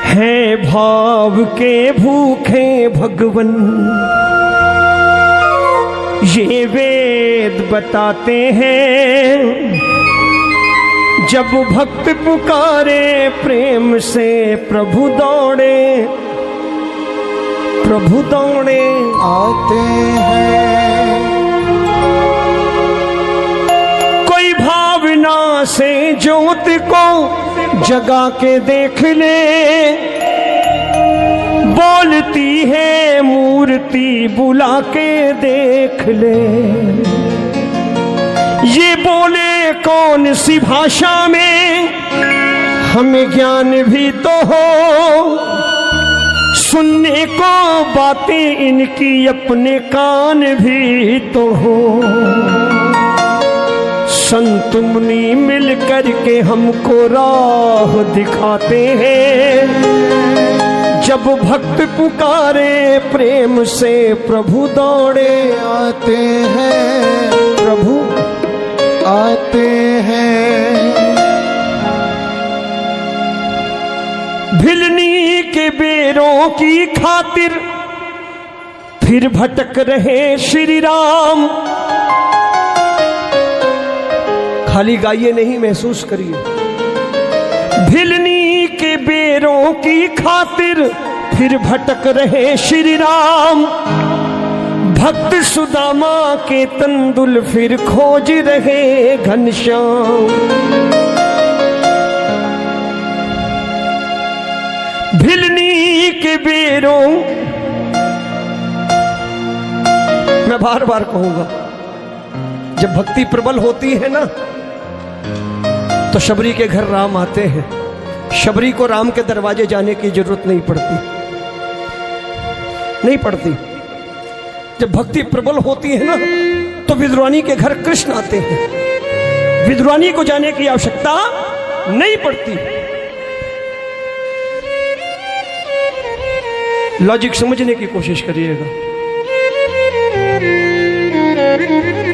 हैं भाव के भूखे भगवन, ये वेद बताते हैं। जब भक्त पुकारे प्रेम से प्रभु दौड़े, प्रभु दौड़े आते हैं। कोई भावना से ज्योत को जगा के देख ले, बोलती है मूर्ति बुला के देख ले। ये बोले कौन सी भाषा में, हमें ज्ञान भी तो हो। सुनने को बातें इनकी अपने कान भी तो हो। संत मुनि मिल कर के हमको राह दिखाते हैं। जब भक्त पुकारे प्रेम से प्रभु दौड़े आते हैं, प्रभु आते हैं। भिलनी के बेरों की खातिर फिर भटक रहे श्री राम। खाली गाइए नहीं, महसूस करिए। भिलनी के बेरों की खातिर फिर भटक रहे श्री राम। भक्त सुदामा के तंदुल फिर खोज रहे घनश्याम। भिलनी के बेरों, मैं बार बार कहूंगा, जब भक्ति प्रबल होती है ना तो शबरी के घर राम आते हैं। शबरी को राम के दरवाजे जाने की जरूरत नहीं पड़ती, नहीं पड़ती। जब भक्ति प्रबल होती है ना तो विद्वानी के घर कृष्ण आते हैं। विद्वानी को जाने की आवश्यकता नहीं पड़ती। लॉजिक समझने की कोशिश करिएगा,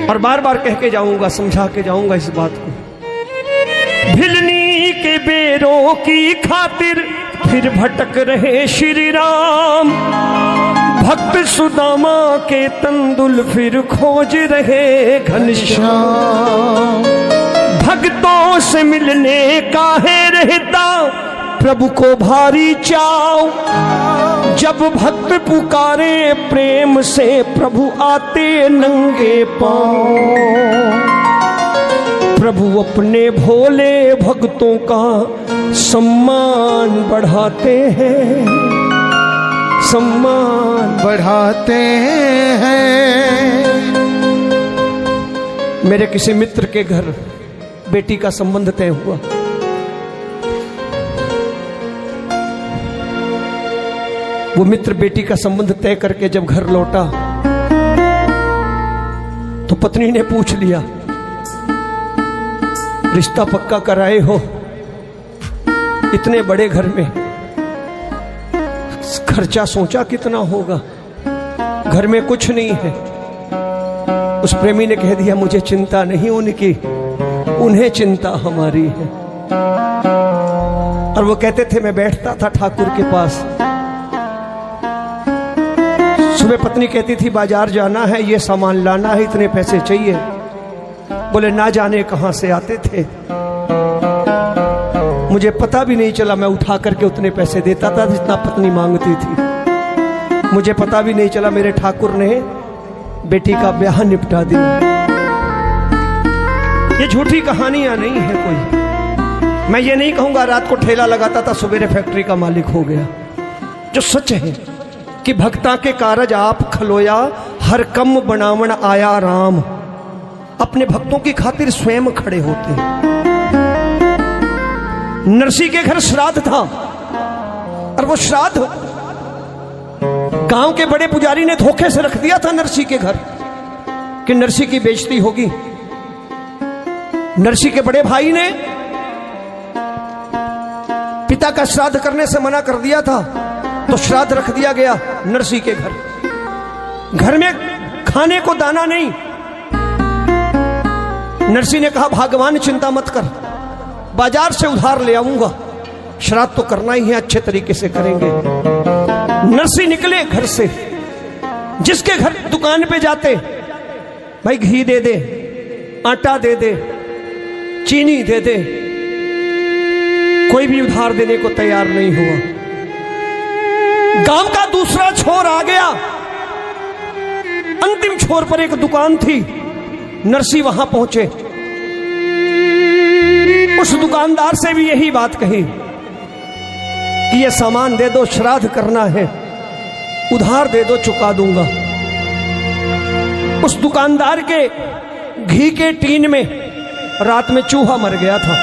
और बार बार कह के जाऊंगा, समझा के जाऊंगा इस बात को। भिलनी के बेरों की खातिर फिर भटक रहे श्री राम। भक्त सुदामा के तंदुल फिर खोज रहे घनश्याम। भक्तों से मिलने का है रहता प्रभु को भारी चाव। जब भक्त पुकारे प्रेम से प्रभु आते नंगे पांव। प्रभु अपने भोले भक्तों का सम्मान बढ़ाते हैं, सम्मान बढ़ाते हैं। मेरे किसी मित्र के घर बेटी का संबंध तय हुआ। वो मित्र बेटी का संबंध तय करके जब घर लौटा तो पत्नी ने पूछ लिया, रिश्ता पक्का कराए हो? इतने बड़े घर में खर्चा सोचा कितना होगा? घर में कुछ नहीं है। उस प्रेमी ने कह दिया, मुझे चिंता नहीं उनकी, उन्हें चिंता हमारी है। और वो कहते थे, मैं बैठता था ठाकुर के पास, सुबह पत्नी कहती थी बाजार जाना है, ये सामान लाना है, इतने पैसे चाहिए। बोले ना जाने कहां से आते थे, मुझे पता भी नहीं चला। मैं उठा करके उतने पैसे देता था जितना पत्नी मांगती थी। मुझे पता भी नहीं चला मेरे ठाकुर ने बेटी का ब्याह निपटा दिया। ये झूठी कहानियां नहीं है कोई। मैं ये नहीं कहूंगा रात को ठेला लगाता था, सवेरे फैक्ट्री का मालिक हो गया। जो सच है कि भक्ता के कारज आप खलोया, हर कम बनावण आया राम। अपने भक्तों की खातिर स्वयं खड़े होते हैं। नरसी के घर श्राद्ध था, और वो श्राद्ध गांव के बड़े पुजारी ने धोखे से रख दिया था नरसी के घर कि नरसी की बेइज्जती होगी। नरसी के बड़े भाई ने पिता का श्राद्ध करने से मना कर दिया था, तो श्राद्ध रख दिया गया नरसी के घर। घर में खाने को दाना नहीं। नरसी ने कहा, भगवान चिंता मत कर, बाजार से उधार ले आऊंगा। श्राद्ध तो करना ही है, अच्छे तरीके से करेंगे। नरसी निकले घर से, जिसके घर दुकान पे जाते, भाई घी दे दे, आटा दे दे, चीनी दे दे, कोई भी उधार देने को तैयार नहीं हुआ। गांव का दूसरा छोर आ गया, अंतिम छोर पर एक दुकान थी, नरसी वहां पहुंचे। उस दुकानदार से भी यही बात कही कि ये सामान दे दो, श्राद्ध करना है, उधार दे दो, चुका दूंगा। उस दुकानदार के घी के टीन में रात में चूहा मर गया था।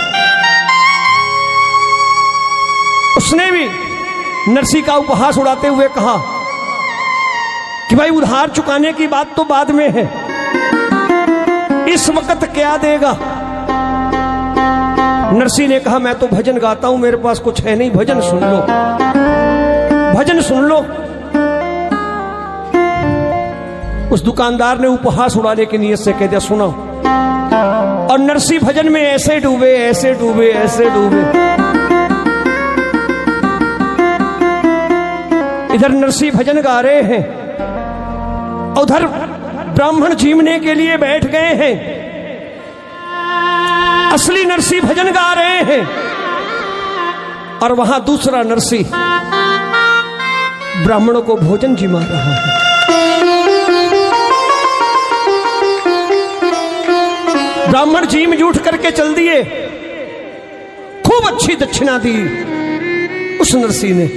उसने भी नरसी का उपहास उड़ाते हुए कहा कि भाई उधार चुकाने की बात तो बाद में है, इस वक्त क्या देगा। नरसी ने कहा मैं तो भजन गाता हूं, मेरे पास कुछ है नहीं, भजन सुन लो, भजन सुन लो। उस दुकानदार ने उपहास उड़ाने की नीयत से कह दिया सुनो, और नरसी भजन में ऐसे डूबे, ऐसे डूबे, ऐसे डूबे। इधर नरसी भजन गा रहे हैं, उधर ब्राह्मण जीवने के लिए बैठ गए हैं। असली नरसी भजन गा रहे हैं और वहां दूसरा नरसी ब्राह्मणों को भोजन जिमा रहा है। ब्राह्मण जीम जूठ करके चल दिए, खूब अच्छी दक्षिणा दी उस नरसी ने।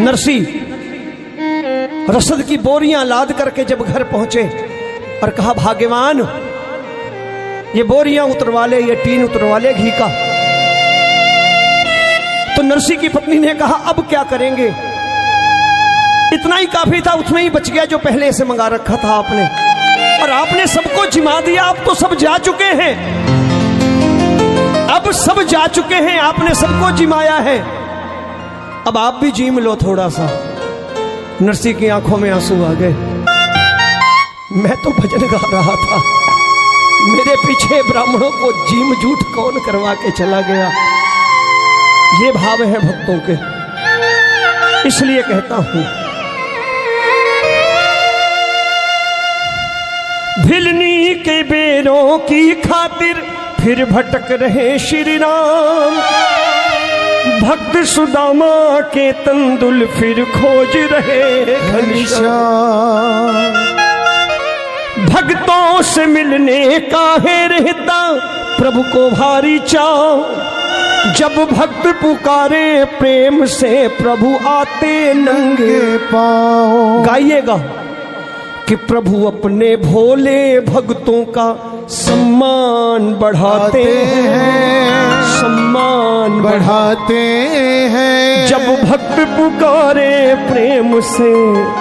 नरसी रसद की बोरियां लाद करके जब घर पहुंचे और कहा भाग्यवान ये बोरियां उतरवा ले, ये टीन उतरवा ले घी का। तो नरसी की पत्नी ने कहा अब क्या करेंगे, इतना ही काफी था, उसमें ही बच गया जो पहले से मंगा रखा था आपने, और आपने सबको जिमा दिया, अब तो सब जा चुके हैं, अब सब जा चुके हैं, आपने सबको जिमाया है, अब आप भी जीम लो थोड़ा सा। नरसी की आंखों में आंसू आ गए, मैं तो भजन गा रहा था, मेरे पीछे ब्राह्मणों को जीम जूठ कौन करवा के चला गया। ये भाव है भक्तों के, इसलिए कहता हूं भिलनी के बेरों की खातिर फिर भटक रहे श्री राम, भक्त सुदामा के तंदुल फिर खोज रहे घनश्याम। भक्तों से मिलने का है रहता प्रभु को भारी चाव, जब भक्त पुकारे प्रेम से प्रभु आते नंगे पांव। गाइएगा कि प्रभु अपने भोले भक्तों का सम्मान बढ़ाते हैं, सम्मान बढ़ाते हैं। जब भक्त पुकारे प्रेम से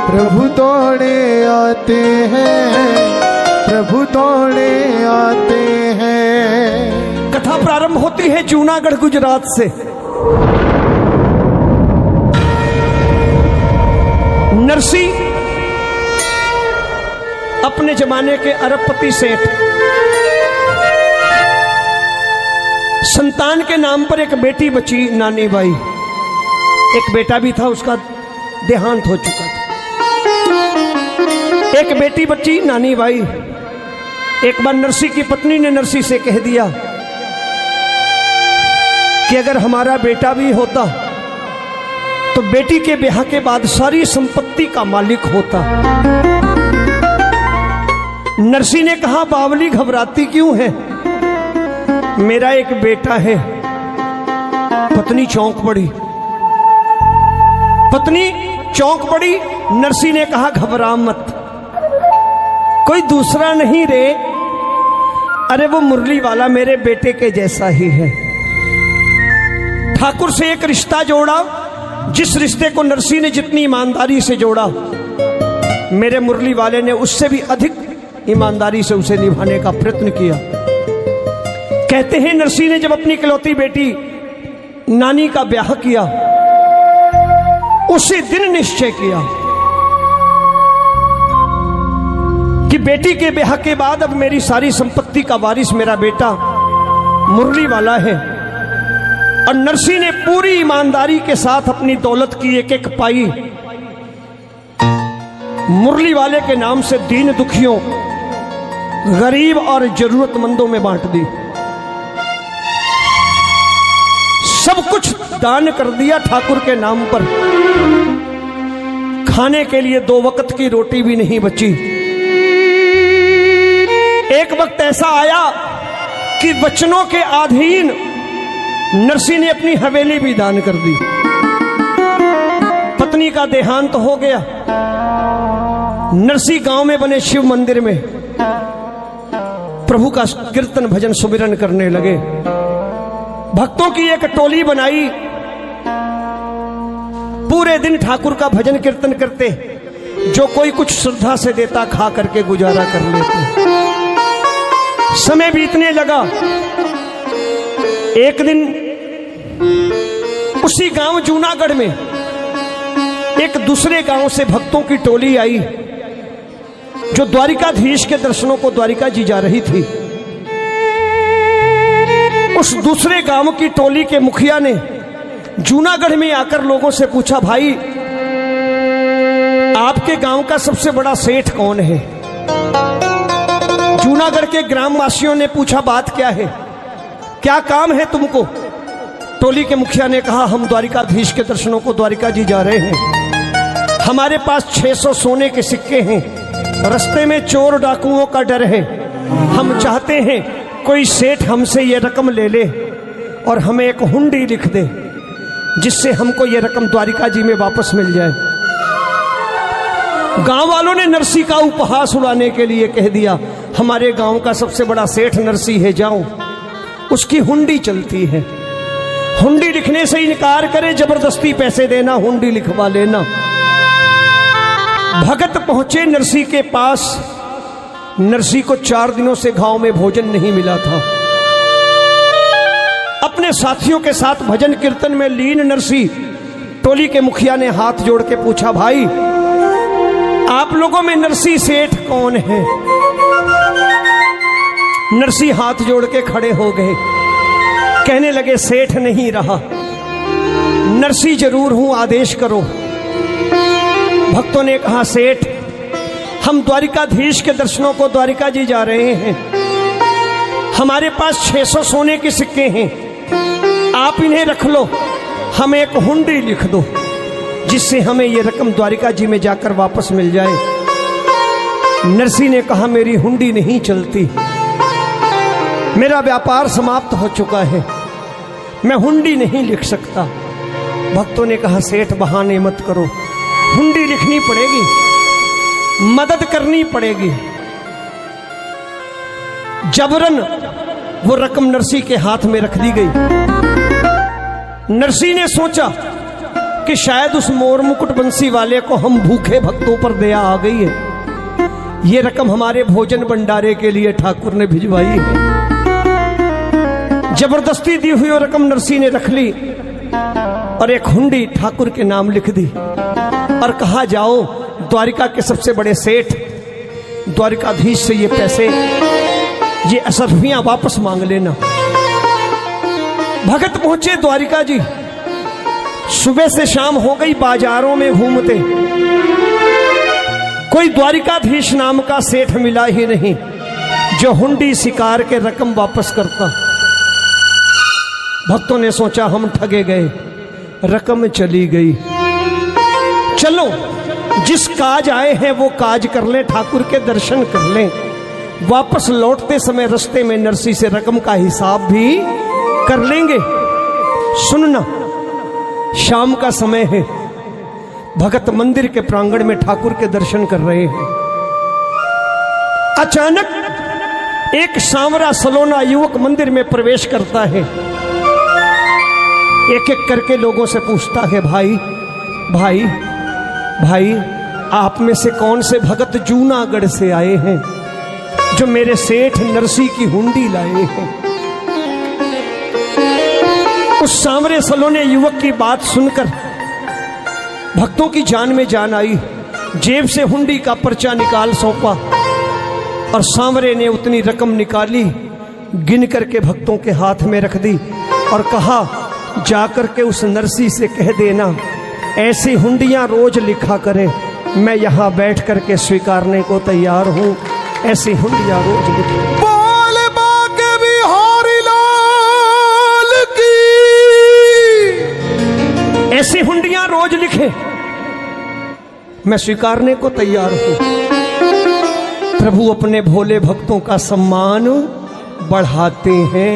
प्रभु दौड़े आते हैं, प्रभु दौड़े आते हैं। कथा प्रारंभ होती है जूनागढ़ गुजरात से। नरसी अपने जमाने के अरबपति सेठ, संतान के नाम पर एक बेटी बची नानी बाई, एक बेटा भी था उसका देहांत हो चुका था, एक बेटी बची नानी बाई। एक बार नरसी की पत्नी ने नरसी से कह दिया कि अगर हमारा बेटा भी होता तो बेटी के ब्याह के बाद सारी संपत्ति का मालिक होता। नरसी ने कहा बावली घबराती क्यों है, मेरा एक बेटा है। पत्नी चौंक पड़ी, पत्नी चौंक पड़ी। नरसी ने कहा घबरा मत, कोई दूसरा नहीं रे, अरे वो मुरली वाला मेरे बेटे के जैसा ही है। ठाकुर से एक रिश्ता जोड़ा, जिस रिश्ते को नरसी ने जितनी ईमानदारी से जोड़ा, मेरे मुरली वाले ने उससे भी अधिक ईमानदारी से उसे निभाने का प्रयत्न किया। कहते हैं नरसी ने जब अपनी इकलौती बेटी नानी का ब्याह किया, उसी दिन निश्चय किया कि बेटी के ब्याह के बाद अब मेरी सारी संपत्ति का वारिस मेरा बेटा मुरली वाला है। और नरसी ने पूरी ईमानदारी के साथ अपनी दौलत की एक एक पाई मुरली वाले के नाम से दीन दुखियों, गरीब और जरूरतमंदों में बांट दी। सब कुछ दान कर दिया ठाकुर के नाम पर। खाने के लिए 2 वक्त की रोटी भी नहीं बची। एक वक्त ऐसा आया कि वचनों के अधीन नरसी ने अपनी हवेली भी दान कर दी। पत्नी का देहांत हो गया। नरसी गांव में बने शिव मंदिर में प्रभु का कीर्तन भजन सुमिरन करने लगे। भक्तों की एक टोली बनाई, पूरे दिन ठाकुर का भजन कीर्तन करते। जो कोई कुछ श्रद्धा से देता खा करके गुजारा कर लेते। समय बीतने लगा। एक दिन उसी गांव जूनागढ़ में एक दूसरे गांव से भक्तों की टोली आई जो द्वारिकाधीश के दर्शनों को द्वारिका जी जा रही थी। उस दूसरे गांव की टोली के मुखिया ने जूनागढ़ में आकर लोगों से पूछा, भाई आपके गांव का सबसे बड़ा सेठ कौन है? जूनागढ़ के ग्रामवासियों ने पूछा, बात क्या है, क्या काम है तुमको? टोली के मुखिया ने कहा, हम द्वारिकाधीश के दर्शनों को द्वारिका जी जा रहे हैं। हमारे पास 600 सोने के सिक्के हैं। रास्ते में चोर डाकुओं का डर है। हम चाहते हैं कोई सेठ हमसे ये रकम ले ले और हमें एक हुंडी लिख दे, जिससे हमको ये रकम द्वारिका जी में वापस मिल जाए। गांव वालों ने नरसी का उपहास उड़ाने के लिए कह दिया, हमारे गांव का सबसे बड़ा सेठ नरसी है, जाओ उसकी हुंडी चलती है। हुंडी लिखने से इनकार करे, जबरदस्ती पैसे देना, हुंडी लिखवा लेना। भगत पहुंचे नरसी के पास। नरसी को 4 दिनों से गांव में भोजन नहीं मिला था। अपने साथियों के साथ भजन कीर्तन में लीन नरसी, टोली के मुखिया ने हाथ जोड़ के पूछा, भाई आप लोगों में नरसी सेठ कौन है? नरसी हाथ जोड़ के खड़े हो गए। कहने लगे, सेठ नहीं रहा, नरसी जरूर हूं, आदेश करो। भक्तों ने कहा, सेठ हम द्वारिकाधीश के दर्शनों को द्वारिका जी जा रहे हैं। हमारे पास 600 सोने के सिक्के हैं, आप इन्हें रख लो, हमें एक हुंडी लिख दो, जिससे हमें यह रकम द्वारिका जी में जाकर वापस मिल जाए। नरसी ने कहा, मेरी हुंडी नहीं चलती, मेरा व्यापार समाप्त हो चुका है, मैं हुंडी नहीं लिख सकता। भक्तों ने कहा, सेठ बहाने मत करो, हुंडी लिखनी पड़ेगी, मदद करनी पड़ेगी। जबरन वो रकम नरसी के हाथ में रख दी गई। नरसी ने सोचा कि शायद उस मोर मुकुट बंसी वाले को हम भूखे भक्तों पर दया आ गई है। ये रकम हमारे भोजन भंडारे के लिए ठाकुर ने भिजवाई है। जबरदस्ती दी हुई रकम नरसी ने रख ली और एक हुंडी ठाकुर के नाम लिख दी और कहा, जाओ द्वारिका के सबसे बड़े सेठ द्वारिकाधीश से ये पैसे, ये असरफियां वापस मांग लेना। भगत पहुंचे द्वारिका जी। सुबह से शाम हो गई, बाजारों में घूमते, कोई द्वारिकाधीश नाम का सेठ मिला ही नहीं जो हुंडी शिकार के रकम वापस करता। भक्तों ने सोचा, हम ठगे गए, रकम चली गई। चलो जिस काज आए हैं वो काज कर लें, ठाकुर के दर्शन कर लें। वापस लौटते समय रास्ते में नरसी से रकम का हिसाब भी कर लेंगे। सुनना, शाम का समय है। भगत मंदिर के प्रांगण में ठाकुर के दर्शन कर रहे हैं। अचानक एक सांवरा सलोना युवक मंदिर में प्रवेश करता है। एक एक करके लोगों से पूछता है, भाई भाई भाई, आप में से कौन से भगत जूनागढ़ से आए हैं जो मेरे सेठ नरसी की हुंडी लाए हैं? उस सांवरे सलोने युवक की बात सुनकर भक्तों की जान में जान आई। जेब से हुंडी का पर्चा निकाल सौंपा और सांवरे ने उतनी रकम निकाली, गिन करके भक्तों के हाथ में रख दी और कहा, जाकर के उस नरसी से कह देना ऐसी हुंडियां रोज लिखा करें, मैं यहाँ बैठ करके स्वीकारने को तैयार हूँ। ऐसी हुंडियां रोज लिखे। बोल बाके बिहारी लाल की। ऐसी हुंडियां रोज लिखे, मैं स्वीकारने को तैयार हूं। प्रभु अपने भोले भक्तों का सम्मान बढ़ाते हैं।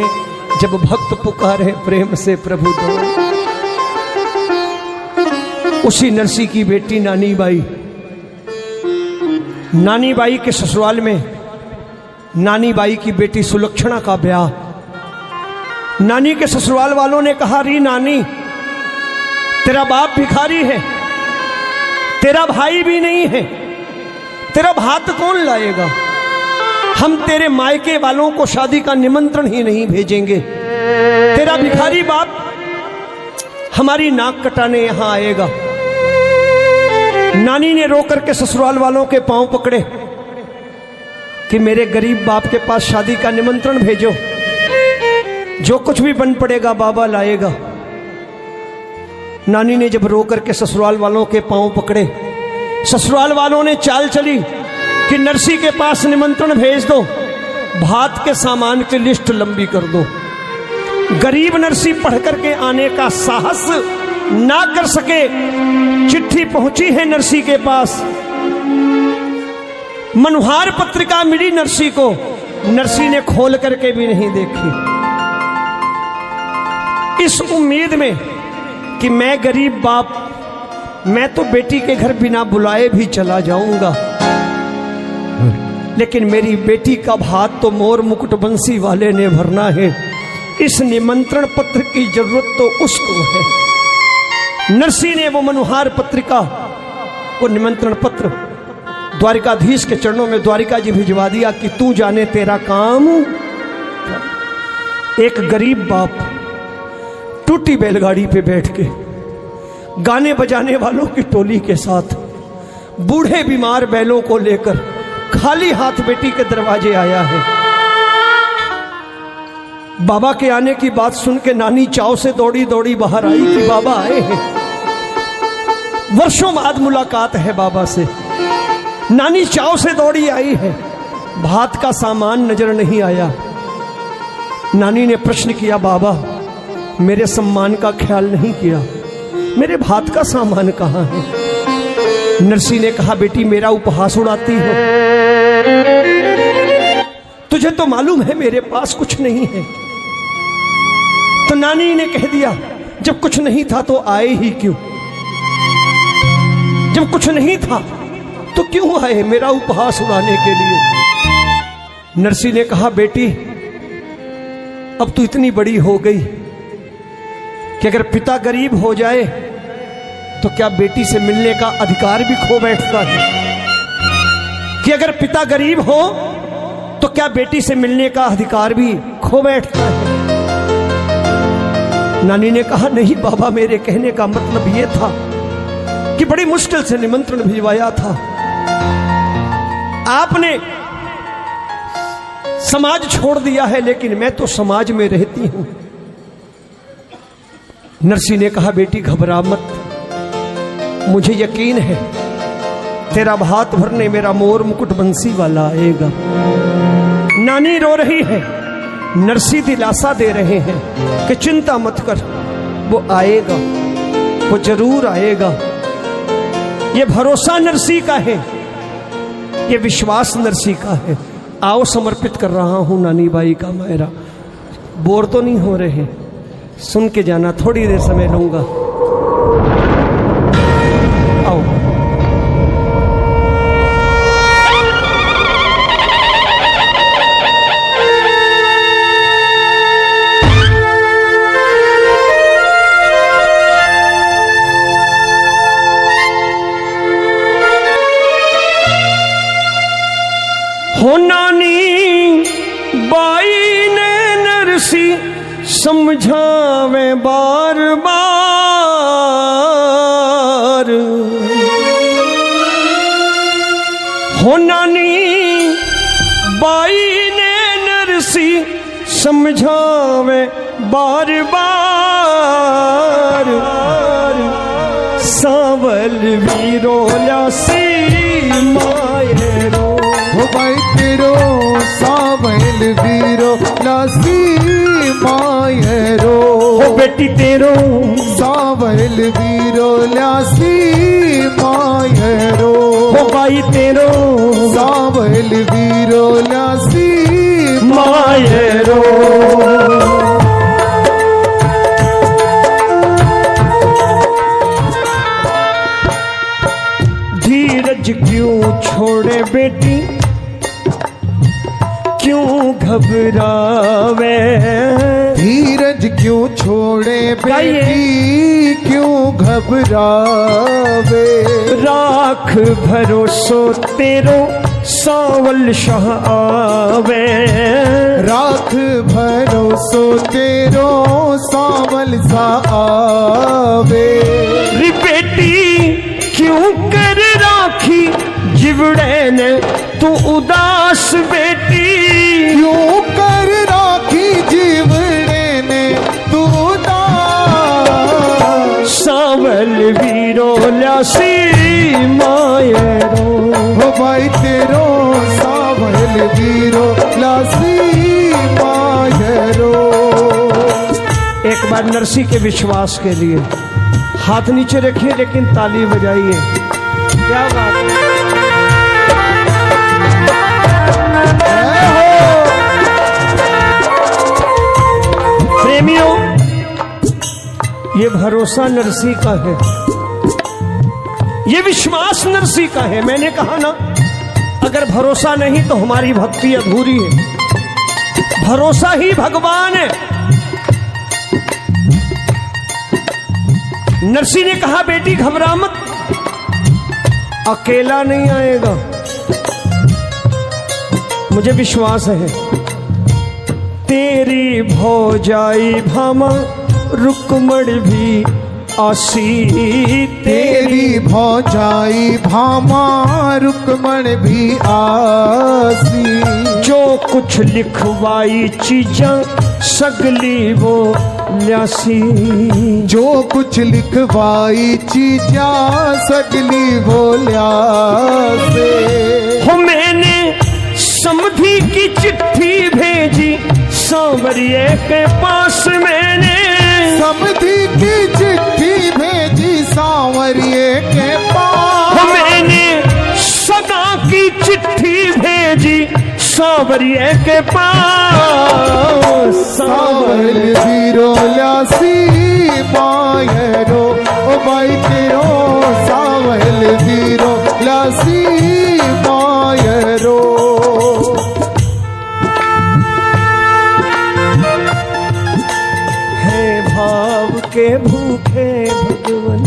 जब भक्त पुकारे प्रेम से प्रभु दो। उसी नरसी की बेटी नानी बाई के ससुराल में नानी बाई की बेटी सुलक्षणा का ब्याह। नानी के ससुराल वालों ने कहा, री नानी, तेरा बाप भिखारी है, तेरा भाई भी नहीं है, तेरा भात कौन लाएगा? हम तेरे मायके वालों को शादी का निमंत्रण ही नहीं भेजेंगे। तेरा भिखारी बाप हमारी नाक कटाने यहां आएगा। नानी ने रो करके ससुराल वालों के पांव पकड़े कि मेरे गरीब बाप के पास शादी का निमंत्रण भेजो, जो कुछ भी बन पड़ेगा बाबा लाएगा। नानी ने जब रो करके ससुराल वालों के पांव पकड़े, ससुराल वालों ने चाल चली कि नरसी के पास निमंत्रण भेज दो, भात के सामान की लिस्ट लंबी कर दो। गरीब नरसी पढ़ करके आने का साहस ना कर सके। चिट्ठी पहुंची है नरसी के पास, मनुहार पत्रिका मिली नरसी को, नरसी ने खोल करके भी नहीं देखी। इस उम्मीद में कि मैं गरीब बाप, मैं तो बेटी के घर बिना बुलाए भी चला जाऊंगा, लेकिन मेरी बेटी का भात तो मोर मुकुट बंसी वाले ने भरना है। इस निमंत्रण पत्र की जरूरत तो उसको है। नरसी ने वो मनुहार पत्रिका, वो निमंत्रण पत्र द्वारिकाधीश के चरणों में द्वारिका जी भिजवा दिया कि तू जाने तेरा काम। एक गरीब बाप टूटी बैलगाड़ी पे बैठ के गाने बजाने वालों की टोली के साथ बूढ़े बीमार बैलों को लेकर खाली हाथ बेटी के दरवाजे आया है। बाबा के आने की बात सुन के नानी चाव से दौड़ी दौड़ी बाहर आई कि बाबा आए हैं। वर्षों बाद मुलाकात है बाबा से। नानी चाव से दौड़ी आई है, भात का सामान नजर नहीं आया। नानी ने प्रश्न किया, बाबा मेरे सम्मान का ख्याल नहीं किया, मेरे भात का सामान कहाँ है? नरसी ने कहा, बेटी मेरा उपहास उड़ाती हो, तुझे तो मालूम है मेरे पास कुछ नहीं है। तो नानी ने कह दिया, जब कुछ नहीं था तो आए ही क्यों? जब कुछ नहीं था तो क्यों आए मेरा उपहास उड़ाने के लिए? नरसी ने कहा, बेटी अब तू इतनी बड़ी हो गई कि अगर पिता गरीब हो जाए तो क्या बेटी से मिलने का अधिकार भी खो बैठता है? कि अगर पिता गरीब हो तो क्या बेटी से मिलने का अधिकार भी खो बैठता है? नानी ने कहा, नहीं बाबा, मेरे कहने का मतलब यह था कि बड़ी मुश्किल से निमंत्रण भिजवाया था। आपने समाज छोड़ दिया है, लेकिन मैं तो समाज में रहती हूं। नरसी ने कहा, बेटी घबरा मत, मुझे यकीन है तेरा भात भरने मेरा मोर मुकुट बंसी वाला आएगा। नानी रो रही है, नरसी दिलासा दे रहे हैं कि चिंता मत कर, वो आएगा, वो जरूर आएगा। ये भरोसा नरसी का है, ये विश्वास नरसी का है। आओ समर्पित कर रहा हूं नानी बाई का मायरा। बोर तो नहीं हो रहे? सुन के जाना, थोड़ी देर समय लूंगा। आओ। हो नानी बाई ने नरसी समझावे बार बार। हो नानी बाई ने नरसी समझावे बार बार। सावल वीरो ल्यासी मायरो। हो भाई तेरो सावल वीरो लासी मायरो। हो बेटी तेरो सावल वीरो लासी मायरो। हो भाई तेरो सावल वीरो लासी मायरो। धीरज क्यों छोड़े बेटी, क्यों घबरावे। धीरज क्यों छोड़े बेटी, क्यों घबरावे। राख भरोसो तेरो सावल शाह आवे। राख भरोसो तेरो सावल सा आवे। री बेटी क्यों कर राखी जिवड़े ने तू उदास बेटी। क्यों कर राखी जीवड़े ने तू उदास। सावल वीरो ल्यासी मायरो। हो भाई तेरो सावल वीरो लासी मायरो। एक बार नरसी के विश्वास के लिए हाथ नीचे रखिए लेकिन ताली बजाइए। क्या बात है। प्रेमियों, ये भरोसा नरसी का है, ये विश्वास नरसी का है। मैंने कहा ना, अगर भरोसा नहीं तो हमारी भक्ति अधूरी है। भरोसा ही भगवान है। नरसी ने कहा बेटी घबरा मत, अकेला नहीं आएगा, मुझे विश्वास है। तेरी भौजाई भामा रुक्मण भी आसी। तेरी भौजाई भामा रुक्मण भी आसी। जो कुछ लिखवाई चीजा सगली वो ल्यासी। जो कुछ लिखवाई चीजा सगली वो ल्यासे। हो मैंने समधी की चिट्ठी भेजी सांवरिये के पास। मैंने समधी की चिट्ठी भेजी सांवरिये के पास। मैंने सगा की चिट्ठी भेजी सांवरिये के पास। सावल वीरो ल्यासी मायरो। ओ भाई तेरो सावल वीरो ल्यासी मायरो। है भाव के भूखे भगवन,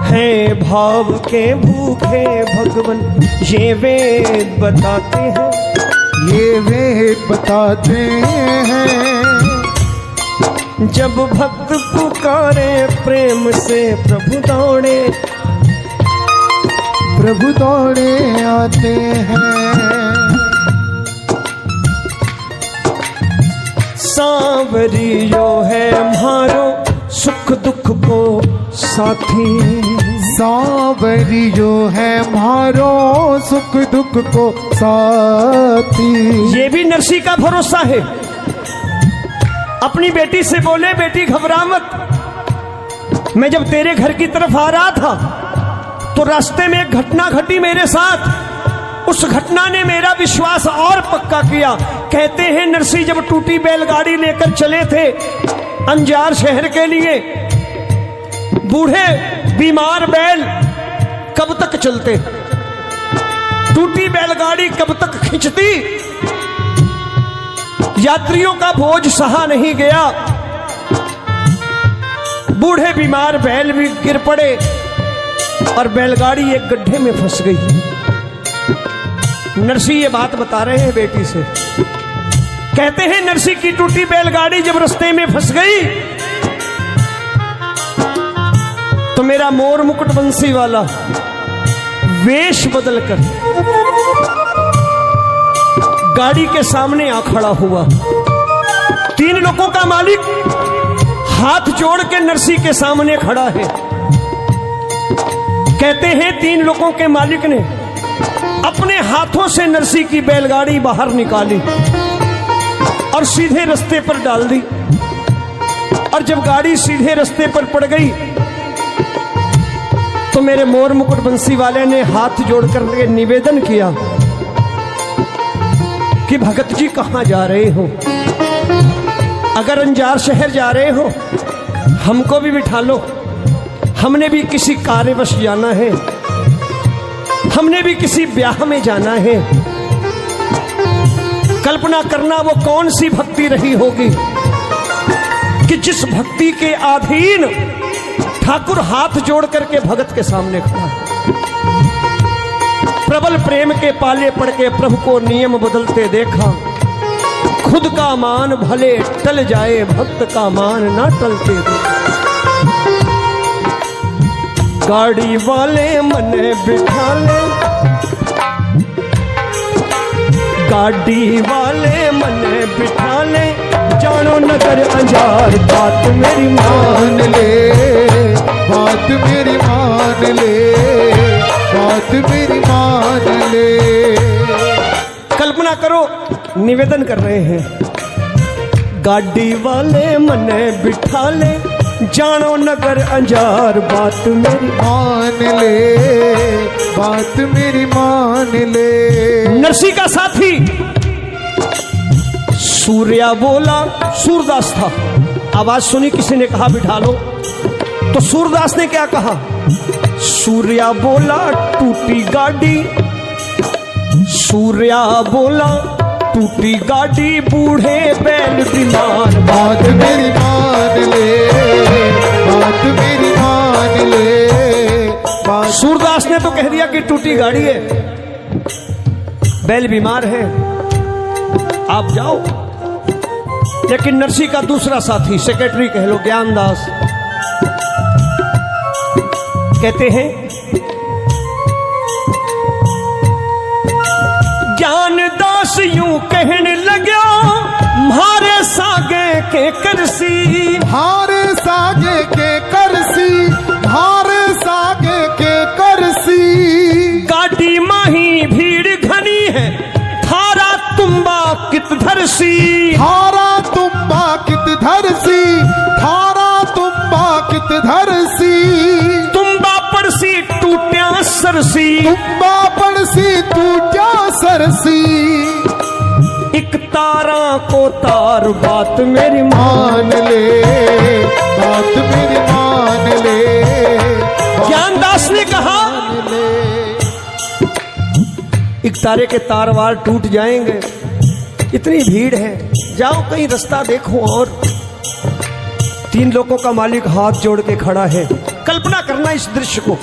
है भाव के भूखे भगवन, ये वेद बताते हैं। ये वेद बताते हैं। जब भक्त पुकारे प्रेम से प्रभु दौड़े। प्रभु दौड़े आते हैं। सांवरियो है हमारो सुख दुख को साथी। सांवरियो है मारो सुख दुख को साथी। ये भी नरसी का भरोसा है। अपनी बेटी से बोले बेटी घबरा मत। मैं जब तेरे घर की तरफ आ रहा था तो रास्ते में एक घटना घटी मेरे साथ। उस घटना ने मेरा विश्वास और पक्का किया। कहते हैं नरसी जब टूटी बैलगाड़ी लेकर चले थे अंजार शहर के लिए, बूढ़े बीमार बैल कब तक चलते, टूटी बैलगाड़ी कब तक खींचती। यात्रियों का बोझ सहा नहीं गया। बूढ़े बीमार बैल भी गिर पड़े और बैलगाड़ी एक गड्ढे में फंस गई। नरसी ये बात बता रहे हैं बेटी से। कहते हैं नरसी की टूटी बैलगाड़ी जब रास्ते में फंस गई तो मेरा मोर मुकुट बंसी वाला वेश बदलकर गाड़ी के सामने आ खड़ा हुआ। 3 लोगों का मालिक हाथ जोड़ के नरसी के सामने खड़ा है। कहते हैं 3 लोगों के मालिक ने अपने हाथों से नरसी की बैलगाड़ी बाहर निकाली और सीधे रास्ते पर डाल दी। और जब गाड़ी सीधे रास्ते पर पड़ गई तो मेरे मोर मुकुट बंसी वाले ने हाथ जोड़कर के निवेदन किया कि भगत जी कहां जा रहे हो? अगर अंजार शहर जा रहे हो हमको भी बिठा लो, हमने भी किसी कार्यवश जाना है, हमने भी किसी ब्याह में जाना है। कल्पना करना वो कौन सी भक्ति रही होगी कि जिस भक्ति के अधीन ठाकुर हाथ जोड़ करके भगत के सामने खड़ा। प्रबल प्रेम के पाले पड़ के प्रभु को नियम बदलते देखा। खुद का मान भले टल जाए, भक्त का मान ना टलते देखा। गाड़ी वाले मने बिठा ले, गाड़ी वाले मने बिठा ले, जानो नगर अंजार बात मेरी मान ले, बात मेरी मान ले, बात मेरी मान ले। कल्पना करो निवेदन कर रहे हैं, गाड़ी वाले मने बिठा ले, जानो नगर अंजार बात मेरी मान ले, बात मेरी मान ले। नरसी का साथी सूर्या बोला, सूरदास था। आवाज सुनी किसी ने कहा बिठा लो, तो सूरदास ने क्या कहा? सूर्या बोला टूटी गाड़ी, सूर्या बोला टूटी गाड़ी, बूढ़े बैल बीमार बात मेरी मान ले, बात मेरी मान ले, बात। सूरदास ने तो कह दिया कि टूटी गाड़ी है, बैल बीमार है, आप जाओ। लेकिन नरसी का दूसरा साथी, सेक्रेटरी कह लो, ज्ञानदास, कहते हैं ज्ञानदास यूं कहने लगा, मारे सागे के करसी, हारे सागे के करसी, हारे सागे के करसी। गाड़ी माही भीड़ घनी है, थारा तुम्बा कित धरसी, थारा तुम्बा कित धरसी, थारा तुम्बा कित धरसी। तुम्बा पड़सी टूट्या सरसी, तुम्बा पड़सी टूट्या सरसी। एक तारा को तार बात मेरी मान ले, बात मेरी मान ले। ज्ञानदास ने कहा एक तारे के तारवार टूट जाएंगे, इतनी भीड़ है, जाओ कहीं रास्ता देखो। और 3 लोगों का मालिक हाथ जोड़ के खड़ा है। कल्पना करना इस दृश्य को,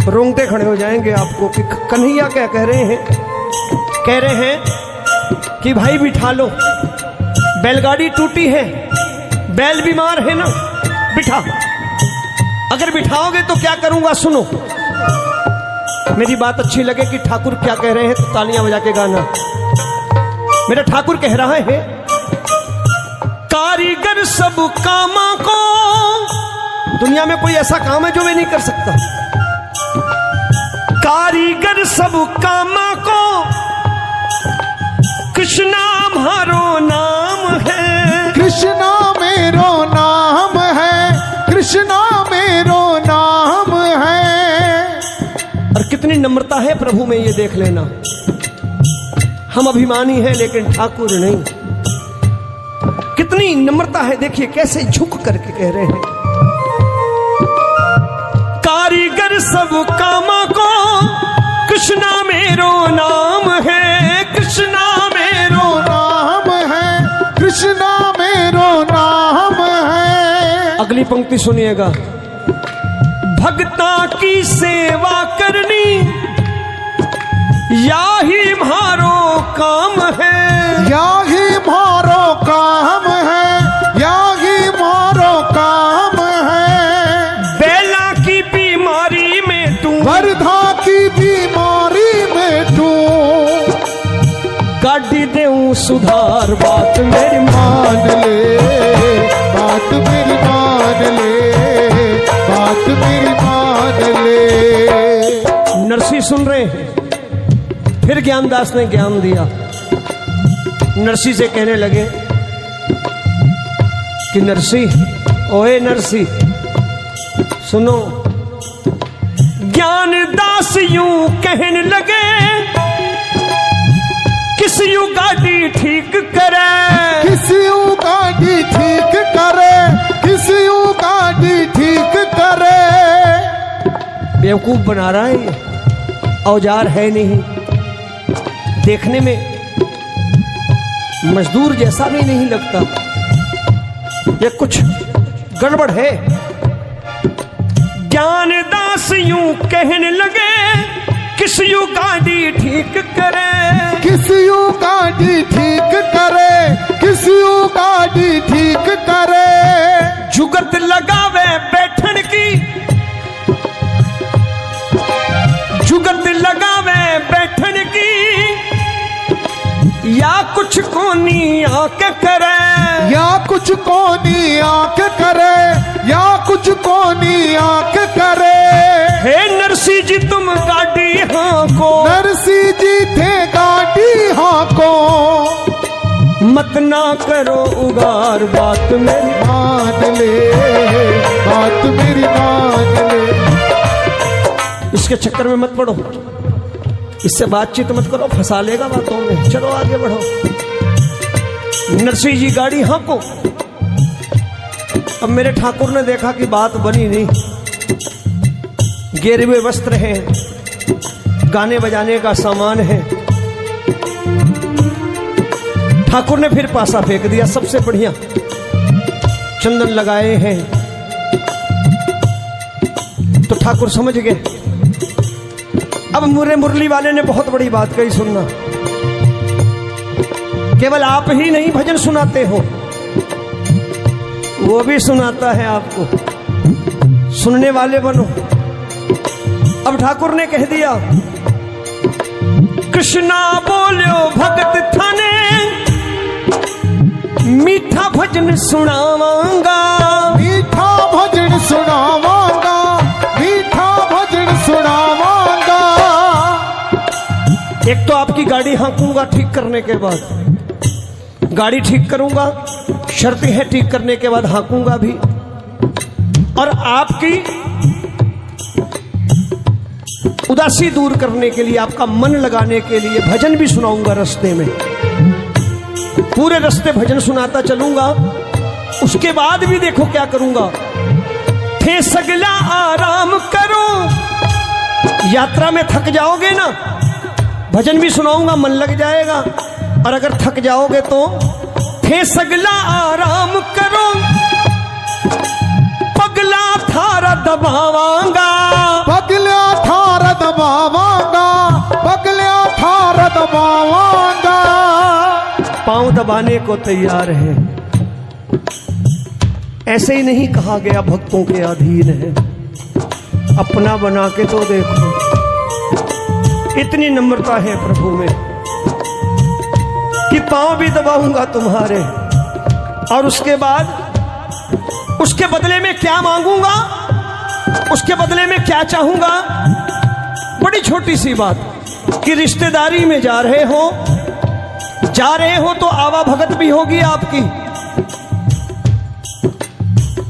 रोंगटे खड़े हो जाएंगे आपको कि कन्हैया क्या कह रहे हैं। कह रहे हैं कि भाई बिठा लो, बैलगाड़ी टूटी है, बैल बीमार है ना, बिठा। अगर बिठाओगे तो क्या करूंगा सुनो, मेरी बात अच्छी लगे कि ठाकुर क्या कह रहे हैं तो तालियां बजा के गाना। मेरा ठाकुर कह रहा है, कारीगर सब कामा को, दुनिया में कोई ऐसा काम है जो मैं नहीं कर सकता। कारीगर सब कामा को, कृष्णा म्हारो नाम है, कृष्णा मेरो नाम है, कृष्णा मेरो नाम है। और कितनी नम्रता है प्रभु में, ये देख लेना। हम अभिमानी हैं लेकिन ठाकुर नहीं। कितनी नम्रता है, देखिए कैसे झुक करके कह रहे हैं, कारीगर सब कामा को, कृष्णा मेरो नाम है, कृष्णा मेरो नाम है, कृष्णा मेरो नाम है। अगली पंक्ति सुनिएगा, भक्ता की सेवा करनी या ही म्हारो काम है, या ही म्हारो काम है, या ही म्हारो काम है। बेला की बीमारी में तू, वर्धा की बीमारी में तू, गाड़ी देऊं सुधार बात मेरी मान ले, बात मेरी ज्ञानदास ने ज्ञान दिया। नरसी से कहने लगे कि नरसी, ओए नरसी सुनो। ज्ञानदास यूं कहने लगे, किसी गाड़ी ठीक करे, किसी गाड़ी ठीक करे, किसी गाड़ी ठीक करे। बेवकूफ बना रहा है ये, औजार है नहीं, देखने में मजदूर जैसा भी नहीं लगता, ये कुछ गड़बड़ है। ज्ञानदास यूं कहने लगे, किसी गाड़ी ठीक करे, किसी गाड़ी ठीक करे, किसी गाड़ी ठीक करे। जुगत लगावे बैठन की, जुगत लगावे बैठन की, या कुछ कोनी आके करे, या कुछ कोनी आंख करे, या कुछ कोनी आंख करे। हे नरसी जी तुम गाड़ी हांको, नरसी जी थे गाड़ी हांको। मत ना करो उगार, बात मेरी मान ले, बात मेरी मान ले। इसके चक्कर में मत पड़ो, इससे बातचीत मत करो, फंसा लेगा बातों में। चलो आगे बढ़ो। नरसी जी गाड़ी हांको। अब मेरे ठाकुर ने देखा कि बात बनी नहीं, गेरुए वस्त्र हैं, गाने बजाने का सामान है। ठाकुर ने फिर पासा फेंक दिया, सबसे बढ़िया चंदन लगाए हैं। तो ठाकुर समझ गए। अब मुरली वाले ने बहुत बड़ी बात कही, सुनना। केवल आप ही नहीं भजन सुनाते हो, वो भी सुनाता है आपको, सुनने वाले बनो। अब ठाकुर ने कह दिया, कृष्णा बोलो भगत थाने, मीठा भजन सुनावांगा, मीठा भजन सुनावांगा, मीठा भजन सुनावांगा। एक तो आपकी गाड़ी हाँकूंगा ठीक करने के बाद, गाड़ी ठीक करूंगा, शर्त है ठीक करने के बाद हाँकूंगा भी, और आपकी उदासी दूर करने के लिए, आपका मन लगाने के लिए भजन भी सुनाऊंगा रास्ते में। पूरे रास्ते भजन सुनाता चलूंगा। उसके बाद भी देखो क्या करूंगा, थे सगला आराम करो। यात्रा में थक जाओगे ना, भजन भी सुनाऊंगा, मन लग जाएगा। और अगर थक जाओगे तो थे सगला आराम करो, पगला थारा दबावांगा, पगला थार दबावांगा, पगला थार दबावांगा। पांव दबाने को तैयार है। ऐसे ही नहीं कहा गया भक्तों के अधीन है, अपना बना के तो देखो। इतनी नम्रता है प्रभु में कि पांव भी दबाऊंगा तुम्हारे, और उसके बाद उसके बदले में क्या मांगूंगा, उसके बदले में क्या चाहूंगा। बड़ी छोटी सी बात कि रिश्तेदारी में जा रहे हो तो आवा भगत भी होगी आपकी।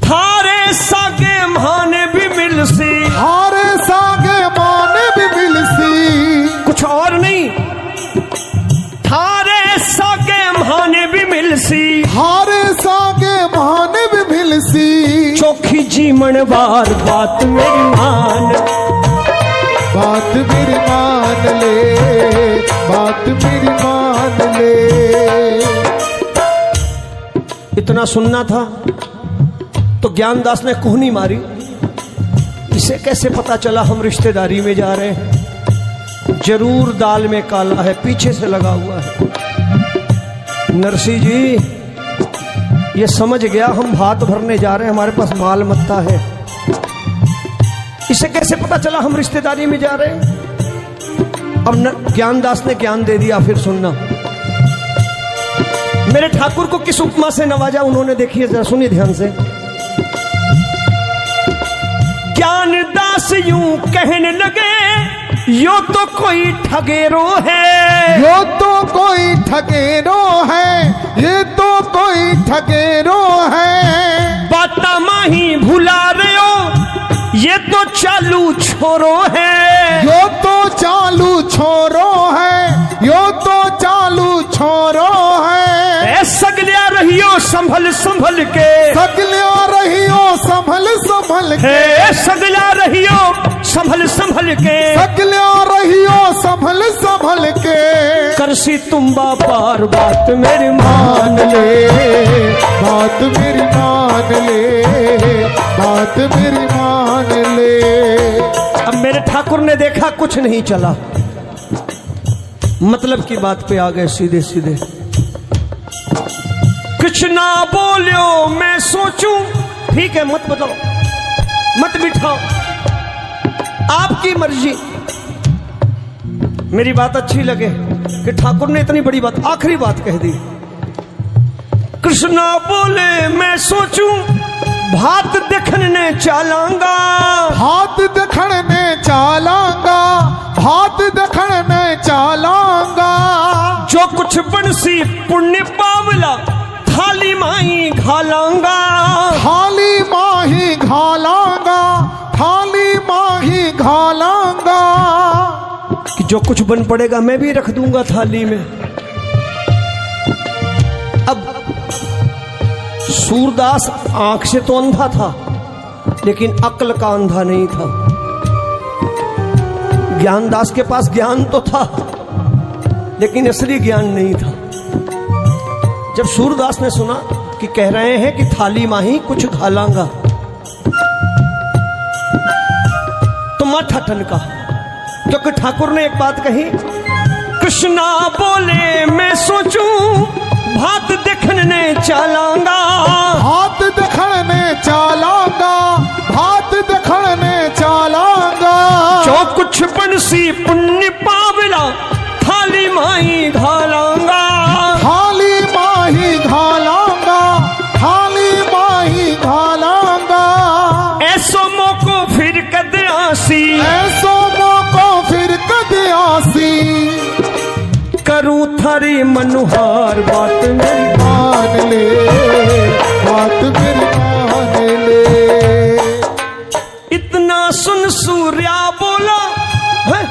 थारे सागे माने भी मिलसी, हारे सागे माने भी मिलसी। कुछ और नहीं, थारे सागे माने भी मिलसी, हारे सागे माने भी मिलसी। चौखी जीवन बार बात मेरी मान, बात मेरी मान ले, बात मेरी मान ले। इतना सुनना था तो ज्ञानदास ने कोहनी मारी, इसे कैसे पता चला हम रिश्तेदारी में जा रहे हैं। जरूर दाल में काला है, पीछे से लगा हुआ है। नरसी जी ये समझ गया हम भात भरने जा रहे हैं, हमारे पास माल मत्ता है। इसे कैसे पता चला हम रिश्तेदारी में जा रहे हैं। अब ज्ञानदास ने ज्ञान दे दिया। फिर सुनना, मेरे ठाकुर को किस उपमा से नवाजा उन्होंने, देखिए जरा, सुनिए ध्यान से। ज्ञानदास यूं कहने लगे, यो तो कोई ठगेरो है, यो तो कोई ठगेरो है, ये तो कोई ठगेरो है। बाता माही भुला रहे हो, ये तो चालू छोरो है। यो तो चालू छोरो है, यो तो चालू छोरो है। ए सगलिया रहियो संभल संभल के, सगलिया रहियो संभल संभल के, हे सगलिया रहियो संभल संभल के, सगलिया रहियो संभल संभल के। करसी तुम बापार बात मेरी मान ले, बात मेरी मान ले, बात मेरी मान ले। अब मेरे ठाकुर ने देखा कुछ नहीं चला, मतलब की बात पे आ गए सीधे सीधे। कुछ ना बोलियो मैं सोचूं, ठीक है मत बताओ, मत बिठाओ, आपकी मर्जी। मेरी बात अच्छी लगे कि ठाकुर ने इतनी बड़ी बात, आखिरी बात कह दी। कृष्णा बोले मैं सोचूं, भात देखने चालांगा, भात देखने चालांगा, भात देखने चालांगा। जो कुछ बंसी पुण्य पावला, थाली माही घालांगा, थाली माही घालांगा, थाली माही घालांगा। कि जो कुछ बन पड़ेगा मैं भी रख दूंगा थाली में। अब सूरदास आंख से तो अंधा था, लेकिन अक्ल का अंधा नहीं था। ज्ञानदास के पास ज्ञान तो था, लेकिन असली ज्ञान नहीं था। जब सूरदास ने सुना कि कह रहे हैं कि थाली माही कुछ घालांगा, तो माथा ठनका, क्योंकि ठाकुर ने एक बात कही, कृष्णा बोले मैं सोचूं, भात देखने चालांगा, भात देखने चालांगा, भात देखने चालांगा। जो कुछ बंसी पुण्य पावला, थाली माही घालांगा, थाली माही घालांगा, थाली माही घालांगा। ऐसो मौको फिर कद आसी, ऐसो मौको फिर कद आसी। करूं थारी मनुहार बात मेरी मान ले, बात मेरी मान ले। इतना सुन सूर्या बोला, है?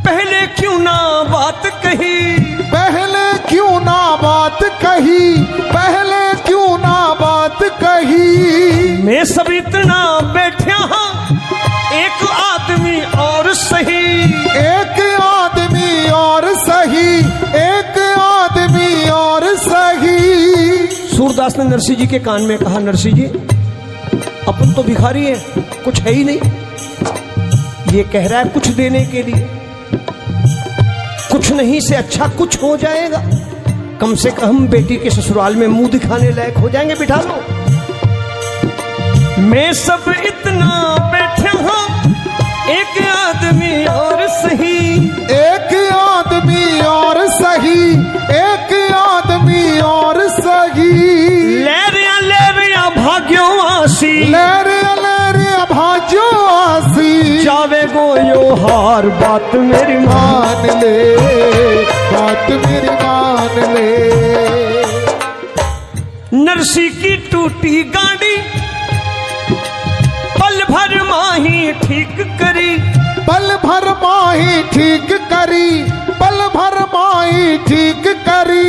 पहले क्यों ना बात कही, पहले क्यों ना बात कही, पहले क्यों ना बात कही। मैं सब इतना बैठा हाँ, एक आदमी और सही, एक आदमी और सही, एक आदमी और सही। सूरदास ने नरसिंह जी के कान में कहा, नरसिंह जी अपन तो भिखारी है, कुछ है ही नहीं। ये कह रहा है कुछ देने के लिए, कुछ नहीं से अच्छा कुछ हो जाएगा, कम से कम बेटी के ससुराल में मुंह दिखाने लायक हो जाएंगे, बिठा लो। मैं सब इतना बैठा हूं, एक आदमी और सही, एक आदमी और सही, एक आदमी और सही। लहरिया भाग्यो आसी, लहरिया भाग्यो आसी। जावे गो यो हार बात मेरी मान ले, बात मेरी मान ले। नरसी की टूटी गाड़ी, पल भर माही ठीक करी, पल भर माही ठीक करी, पल भर माही ठीक करी।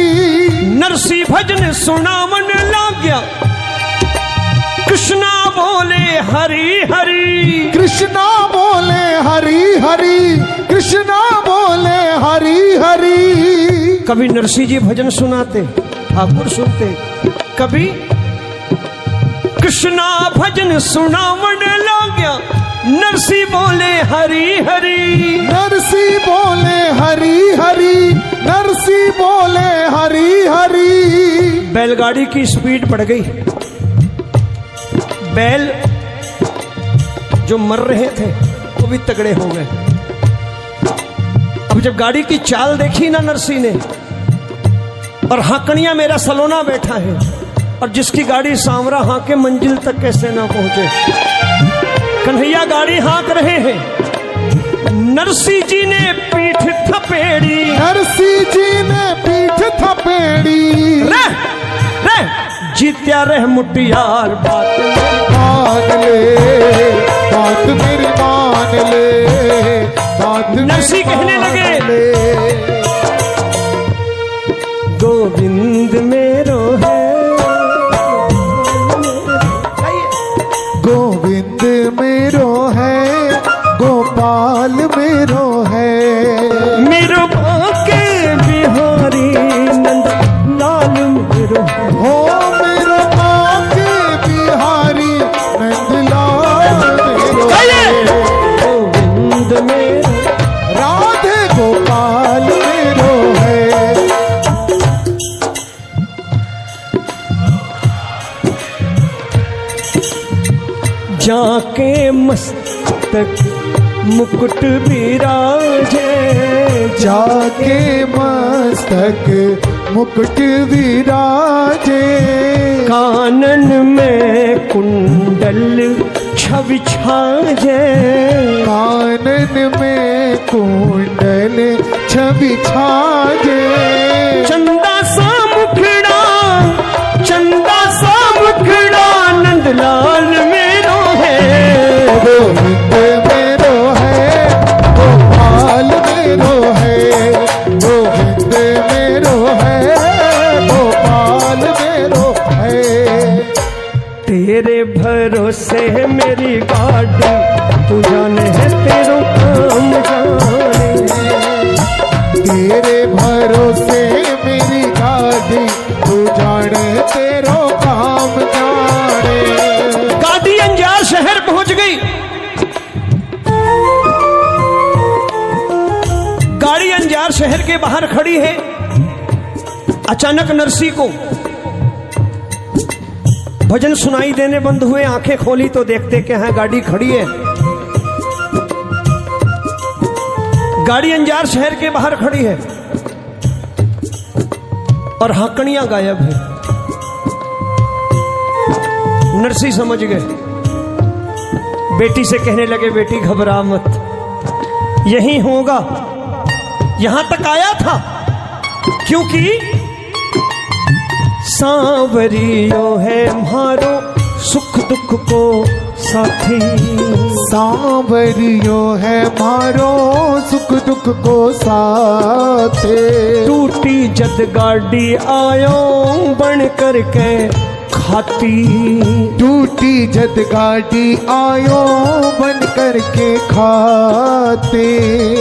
नरसी भजन सुनावन लाग गया, कृष्णा बोले हरि हरि, कृष्णा बोले हरि हरि, कृष्णा बोले हरि हरि। कभी नरसिंह जी भजन सुनाते, ठाकुर सुनते, कभी कृष्णा भजन सुनावन लग गया, नरसिंह बोले हरि हरि, नरसिंह बोले हरि हरि, नरसिंह बोले हरि हरि। बैलगाड़ी की स्पीड बढ़ गई, बैल जो मर रहे थे वो भी तगड़े हो गए। अब जब गाड़ी की चाल देखी ना नरसिंह ने, और हाकड़िया मेरा सलोना बैठा है, और जिसकी गाड़ी सांवरा हाके मंजिल तक कैसे ना पहुंचे। कन्हैया गाड़ी हाँक रहे हैं, नरसी जी ने पीठ थपेड़ी, नरसी जी ने पीठ थपेड़ी, रह जीत्या रह मुटियार बात मान ले, बात मेरी मान ले, बात नरसी कहने लगे, गोविंद मेरो है, गोविंद मेरो है, गोपाल मेरो है, मेरो बाके बिहारी नंद लाल मेरो हो मेरो बाके बिहारी नंदलाल मेरो है, गोविंद मेरो राधे गोपाल मेरो है। जाके मस्तक मुकुट विराजे, जाके मस्तक मुकुट विराजे, कानन में कुंडल छवि छाजे, कानन में कुंडल छवि छाजे, चंदा सा मुखड़ा, चंदा सा मुखड़ा नंदलाल मेरो है, गोविंद मेरो है, गोपाल मेरो है, गोविंद मेरो है, गोपाल मेरो है। तेरे भरोसे मेरी गाड़ी, तू जाने है तेरो काम जाने, तेरे भरोसे मेरी गाड़ी, तू जाने तेरो काम जाने। गाड़ी अंजार शहर पहुंच गई, गाड़ी अंजार शहर के बाहर खड़ी है। अचानक नरसी को भजन सुनाई देने बंद हुए, आंखें खोली तो देखते कि हाँ गाड़ी खड़ी है। गाड़ी अंजार शहर के बाहर खड़ी है और हाकड़ियां गायब है। नरसी समझ गए, बेटी से कहने लगे, बेटी घबरा मत, यही होगा, यहां तक आया था क्योंकि सांवरियो है मारो सुख दुख को साथी, सांवरियो है मारो सुख दुख को साथे, टूटी जद गाड़ी आयो बन करके खाती, टूटी जद गाड़ी आयो बन करके खाते,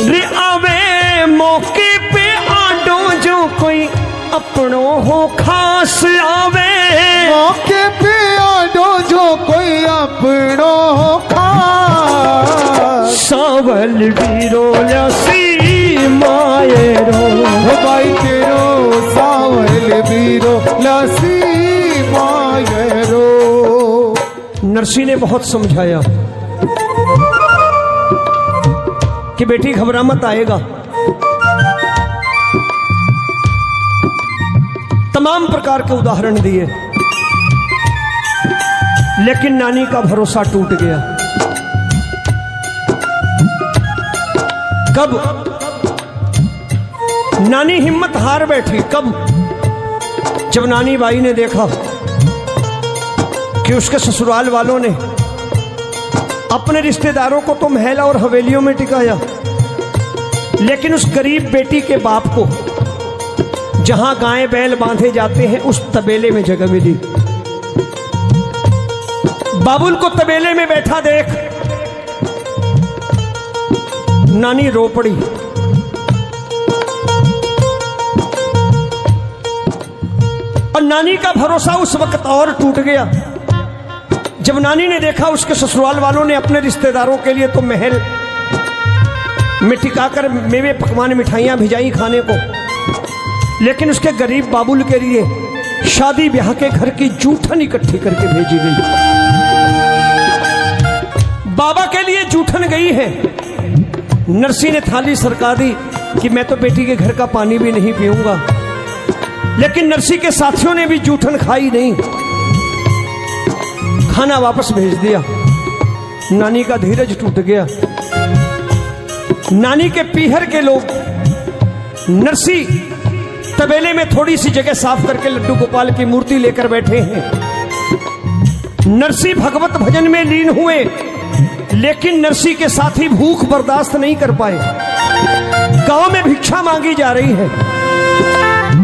रे आवे मौके पे आडो जो कोई अपनो हो खास आवे, मौके पे आडो जो कोई अपनो हो खास, सावल वीरो लसी मायरो, हो भाई तेरो सावल वीरो लसी मायरो। नरसी ने बहुत समझाया कि बेटी घबरा मत, आएगा। तमाम प्रकार के उदाहरण दिए, लेकिन नानी का भरोसा टूट गया। कब नानी हिम्मत हार बैठी, कब जब नानी बाई ने देखा कि उसके ससुराल वालों ने अपने रिश्तेदारों को तो महल और हवेलियों में टिकाया, लेकिन उस गरीब बेटी के बाप को जहां गाय बैल बांधे जाते हैं उस तबेले में जगह मिली। बाबुल को तबेले में बैठा देख नानी रो पड़ी। और नानी का भरोसा उस वक्त और टूट गया जब नानी ने देखा उसके ससुराल वालों ने अपने रिश्तेदारों के लिए तो महल में टिकाकर मेवे पकवान मिठाइयां भिजाई खाने को, लेकिन उसके गरीब बाबुल के लिए शादी ब्याह के घर की जूठन इकट्ठी करके भेजी गई। बाबा के लिए जूठन गई है। नरसी ने थाली सरका दी कि मैं तो बेटी के घर का पानी भी नहीं पीऊंगा, लेकिन नरसी के साथियों ने भी जूठन खाई नहीं, खाना वापस भेज दिया। नानी का धीरज टूट गया। नानी के पीहर के लोग नरसी तबेले में थोड़ी सी जगह साफ करके लड्डू गोपाल की मूर्ति लेकर बैठे हैं। नरसी भगवत भजन में लीन हुए, लेकिन नरसी के साथी भूख बर्दाश्त नहीं कर पाए। गांव में भिक्षा मांगी जा रही है।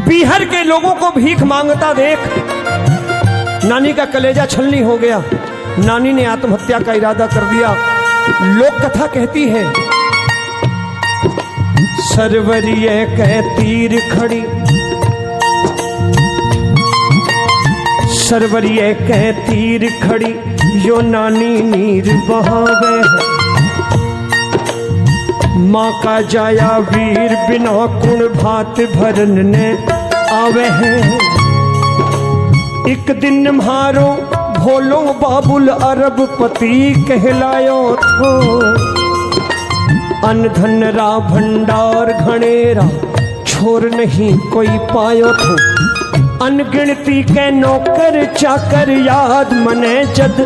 पीहर के लोगों को भीख मांगता देख नानी का कलेजा छलनी हो गया। नानी ने आत्महत्या का इरादा कर दिया। लोक कथा कहती है, सरवरिय कह तीर खड़ी, सरवरिय कह तीर खड़ी, यो नानी नीर बहावे है। माँ का जाया वीर बिना कुण भात भरन ने आवे है। एक दिन म्हारो भोलो बाबुल अरबपति कहलायो थो, अन धन रा भंडार घनेरा छोर नहीं कोई पायो थो। अनगिनती के नौकर चाकर याद मने जद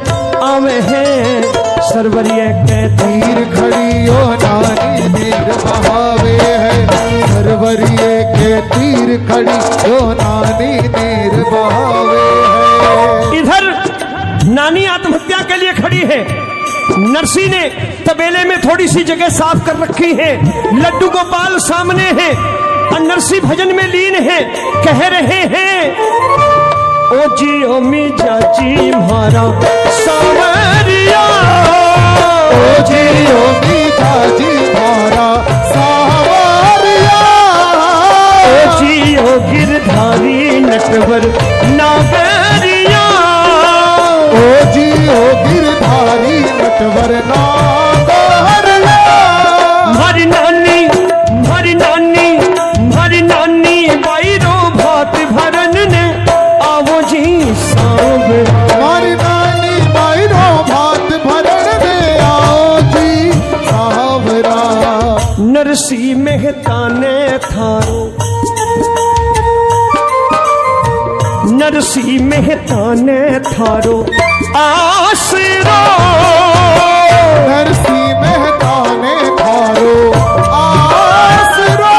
आवे हैं। सरवरिय के तीर खड़ी ओ नानी नीर बहावे है। सरवरिय के तीर खड़ी ओ नानी नीर बहावे है। इधर नानी आत्महत्या के लिए खड़ी है। नरसी ने तबेले में थोड़ी सी जगह साफ कर रखी है। लड्डू गोपाल सामने है और नरसी भजन में लीन है। कह रहे हैं, ओ जी ओ मी चाची म्हारा सावरिया, ओ जी ओ मी चाची म्हारा सावरिया, ओ जी ओ गिरधारी नटवर नागरिया, ओ जी ओ गिरधारी नटवर नागरिया। मारी नानी, मारी नानी, मारी नानी बाईरो भात भरन ने आवो जी सांवरा। मारी नानी बाईरो भात भरन ने आओ जी सांवरा। नरसी मेहता ने थारो, नरसी मेहता ने थारो आसरो। नरसी मेहता ने थारो आसरो।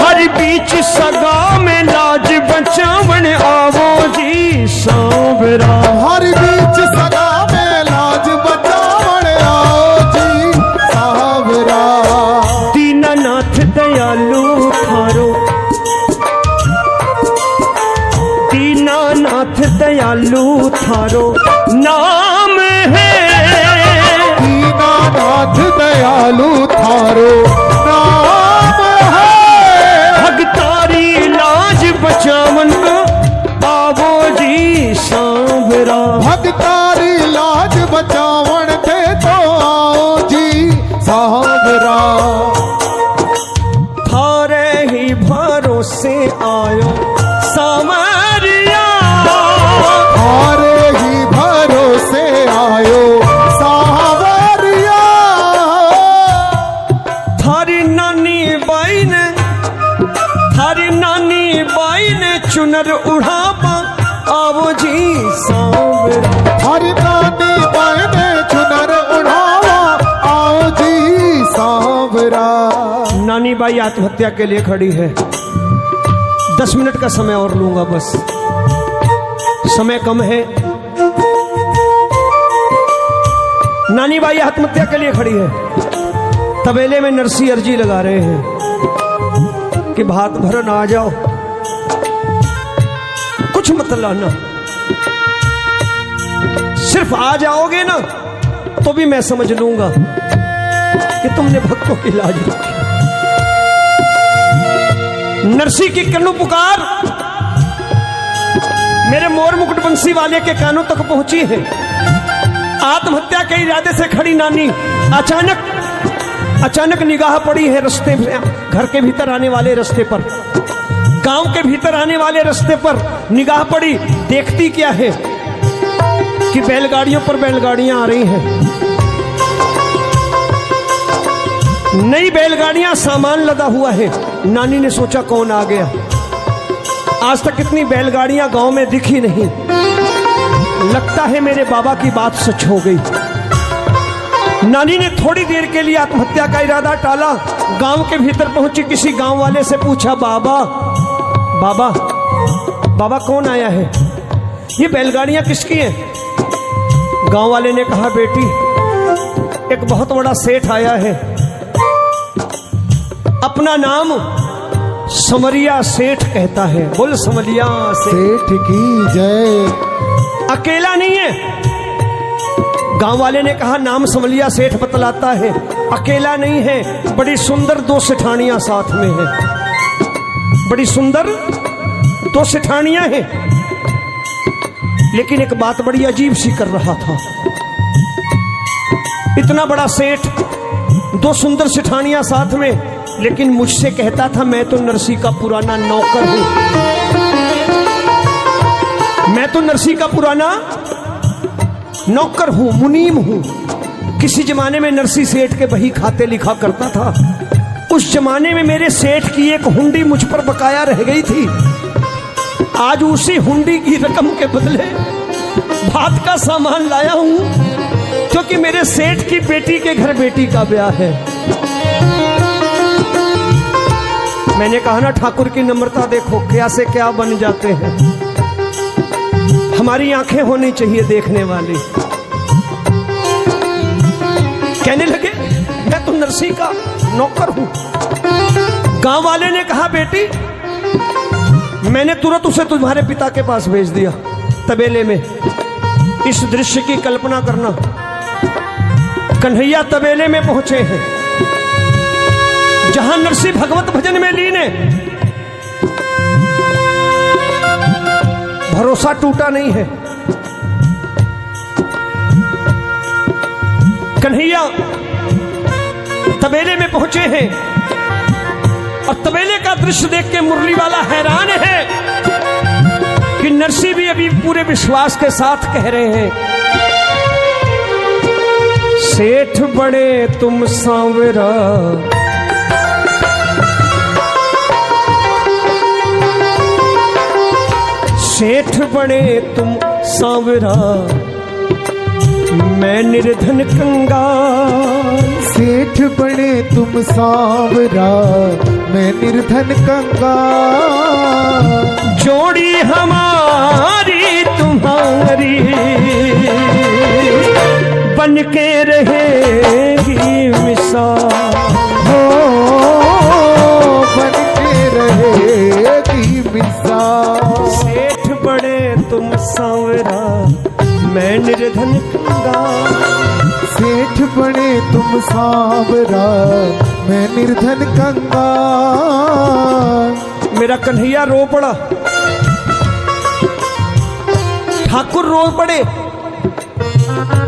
हर बीच सगा में लाज बचावन आवो जी सांवरा। हर बीच सदा में लाज बचावन आओ जी सांवरा। दीनानाथ दयालु थारो, दीनानाथ दयालु थारो नाम है। दीनानाथ दयालु थारो नाम है। भगतारी लाज बचावन को आवो जी सांवरा। भगतारी लाज बचावन थे तो आओ जी सांवरा। थारे ही भरोसे आयो सांवरिया, थारे ही भरोसे आयो सांवरिया। थारी नानी बाई ने, थारी नानी बाई ने चुनर उड़ापा आवो जी सांवरा। हरि नानी बहने चुनर उड़ावा आओ जी सांवरा। नानी बाई आत्महत्या के लिए खड़ी है। 10 मिनट का समय और लूंगा, बस समय कम है। नानी बाई आत्महत्या के लिए खड़ी है। तबेले में नरसी अर्जी लगा रहे हैं कि भात भरन आ जाओ, कुछ मत लाना, सिर्फ आ जाओगे ना तो भी मैं समझ लूंगा कि तुमने भक्तों की लाज रखी। नरसी की कन्नू पुकार मेरे मोर मुकुट बंसी वाले के कानों तक पहुंची है। आत्महत्या के इरादे से खड़ी नानी अचानक निगाह पड़ी है रास्ते में, घर के भीतर आने वाले रास्ते पर, गांव के भीतर आने वाले रास्ते पर निगाह पड़ी। देखती क्या है कि बैलगाड़ियों पर बैलगाड़ियां आ रही हैं। नई बैलगाड़ियां, सामान लदा हुआ है। नानी ने सोचा कौन आ गया। आज तक इतनी बैलगाड़ियां गांव में दिखी नहीं। लगता है मेरे बाबा की बात सच हो गई। नानी ने थोड़ी देर के लिए आत्महत्या का इरादा टाला। गांव के भीतर पहुंची, किसी गांव वाले से पूछा, बाबा बाबा बाबा कौन आया है, ये बैलगाड़ियां किसकी हैं? गांव वाले ने कहा, बेटी एक बहुत बड़ा सेठ आया है, अपना नाम समरिया सेठ कहता है। बोल समरिया सेठ की जय। अकेला नहीं है। गांव वाले ने कहा, नाम समरिया सेठ बतलाता है, अकेला नहीं है, बड़ी सुंदर 2 सेठानियां साथ में हैं, बड़ी सुंदर 2 सेठानियां हैं। लेकिन एक बात बड़ी अजीब सी कर रहा था, इतना बड़ा सेठ, 2 सुंदर सेठानियां साथ में, लेकिन मुझसे कहता था मैं तो नरसी का पुराना नौकर हूं, मैं तो नरसी का पुराना नौकर हूं, मुनीम हूं। किसी जमाने में नरसी सेठ के बही खाते लिखा करता था। उस जमाने में मेरे सेठ की एक हुंडी मुझ पर बकाया रह गई थी। आज उसी हुंडी की रकम के बदले भात का सामान लाया हूं, क्योंकि मेरे सेठ की बेटी के घर बेटी का ब्याह है। मैंने कहा ना, ठाकुर की नम्रता देखो, क्या से क्या बन जाते हैं। हमारी आंखें होनी चाहिए देखने वाली। कहने लगे, मैं तो नरसी का नौकर हूं। गांव वाले ने कहा, बेटी मैंने तुरंत उसे तुम्हारे पिता के पास भेज दिया तबेले में। इस दृश्य की कल्पना करना, कन्हैया तबेले में पहुंचे हैं, जहां नरसी भगवत भजन में लीन है। भरोसा टूटा नहीं है। कन्हैया तबेले में पहुंचे हैं और तबेले का दृश्य देख के मुरली वाला हैरान है कि नरसी भी अभी पूरे विश्वास के साथ कह रहे हैं, सेठ बड़े तुम सांवरा, सेठ बड़े तुम सांवरा, मैं निर्धन कंगाल। सेठ बड़े तुम सांवरा, मैं निर्धन कंगाल। जोड़ी हमारी तुम्हारी बन के रहेगी मिसाल, हो बन के रहेगी मिसाल। सेठ बड़े तुम सांवरा, मैं निर्धन कंगाल। सेठ बड़े तुम सांवरा, मैं निर्धन कंगाल। मेरा कन्हैया रो पड़ा, ठाकुर रो पड़े।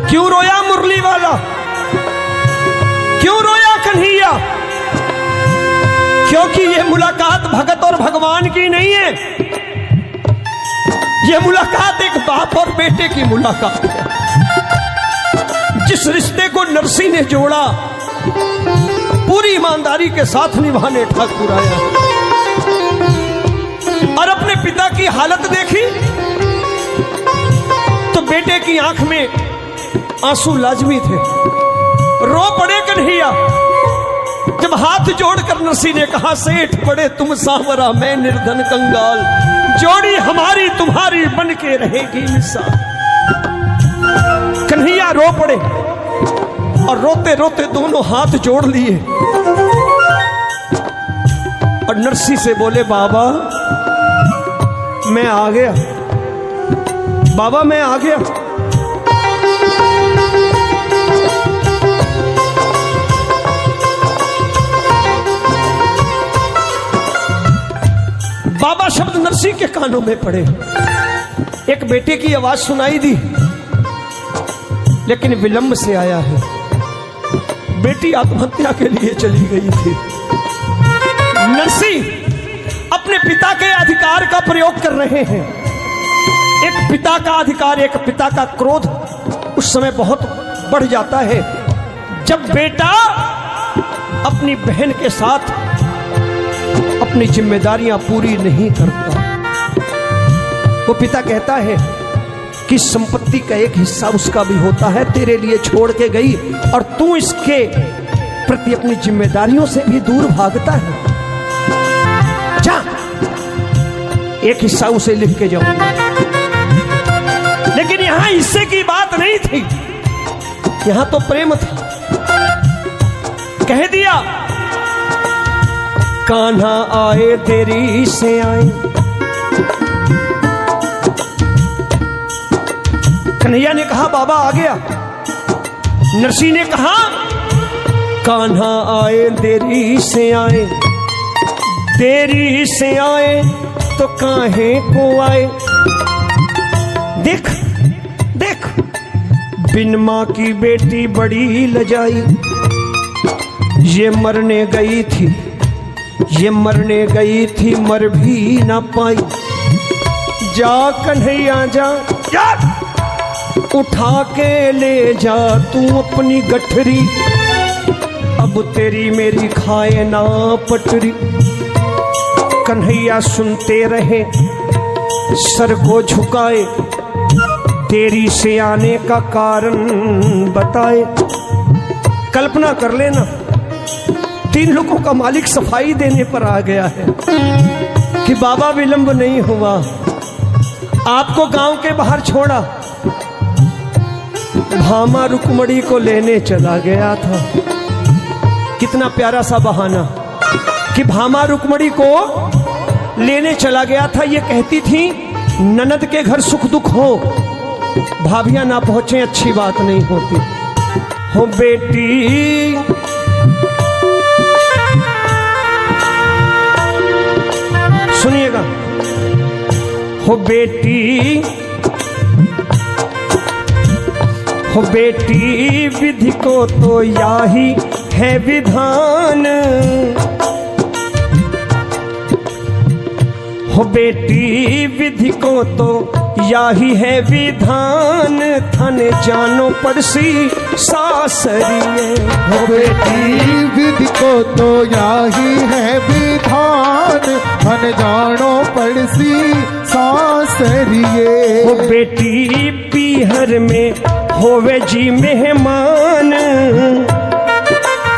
क्यों रोया मुरली वाला, क्यों रोया कन्हैया? क्योंकि ये मुलाकात भगत और भगवान की नहीं है, ये मुलाकात एक बाप और बेटे की मुलाकात है। जिस रिश्ते को नरसी ने जोड़ा, पूरी ईमानदारी के साथ निभाने ठाकुर आया। और अपने पिता की हालत देखी तो बेटे की आंख में आंसू लाजमी थे। रो पड़े कन्हैया जब हाथ जोड़कर नरसी ने कहा, सेठ बड़े तुम सांवरा, मैं निर्धन कंगाल। जोड़ी हमारी तुम्हारी बन के रहेगी मिसाल। कन्हैया रो पड़े और रोते रोते दोनों हाथ जोड़ लिए और नरसी से बोले, बाबा मैं आ गया, बाबा मैं आ गया। बाबा शब्द नरसी के कानों में पड़े। एक बेटे की आवाज सुनाई दी, लेकिन विलंब से आया है। बेटी आत्महत्या के लिए चली गई थी। नरसी अपने पिता के अधिकार का प्रयोग कर रहे हैं। एक पिता का अधिकार, एक पिता का क्रोध उस समय बहुत बढ़ जाता है जब बेटा अपनी बहन के साथ अपनी जिम्मेदारियां पूरी नहीं करता। वो पिता कहता है, कि संपत्ति का एक हिस्सा उसका भी होता है, तेरे लिए छोड़ के गई और तू इसके प्रति अपनी जिम्मेदारियों से भी दूर भागता है। जा, एक हिस्सा उसे लिख के जाओ। लेकिन यहां हिस्से की बात नहीं थी, यहां तो प्रेम था। कह दिया कान्हा आए देरी से आए। कन्हैया ने कहा बाबा आ गया। नरसी ने कहा कान्हा आए देरी से आए, देरी से आए तो काहे को आए। देख देख, बिन माँ की बेटी बड़ी लजाई, ये मरने गई थी, ये मरने गई थी, मर भी ना पाई। जा कन्हैया जा, जा उठा के ले जा तू अपनी गठरी, अब तेरी मेरी खाए ना पटरी। कन्हैया सुनते रहे, सर को झुकाए, देरी से आने का कारण बताए। कल्पना कर लेना, 3 लोगों का मालिक सफाई देने पर आ गया है कि बाबा विलंब नहीं हुआ, आपको गांव के बाहर छोड़ा, भामा रुक्मणी को लेने चला गया था। कितना प्यारा सा बहाना कि भामा रुक्मणी को लेने चला गया था। ये कहती थी ननद के घर सुख दुख हो, भाभियां ना पहुंचे अच्छी बात नहीं होती। हो बेटी सुनिएगा, हो बेटी, हो बेटी विधि को तो याही है विधान, हो बेटी विधि को तो याही है विधान, थन जानो पड़सी सासरिये। हो बेटी विधि को तो याही है विधान, थन जानो पड़सी सासरिये। हो बेटी पीहर में होवे जी मेहमान,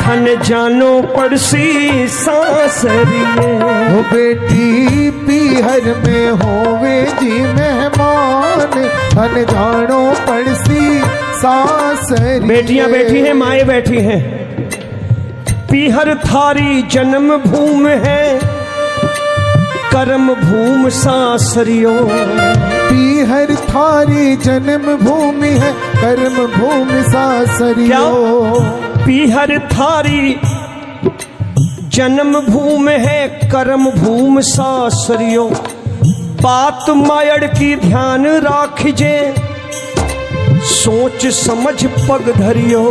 थन जानो पड़सी सासरिये। हो बेटी पीहर में होवे जी मेहमान, थन जानो पड़सी सासरिये। बेटियां बैठी हैं, माएँ बैठी हैं। पीहर थारी जन्म भूम है, कर्म भूम सासरियो। पीहर थारी जन्म भूमि है, कर्म भूमि सासरियो। पीहर थारी जन्म भूमि है, कर्म भूम सासरियो। बात मायड़ की ध्यान राखिजे, सोच समझ पग धरियो।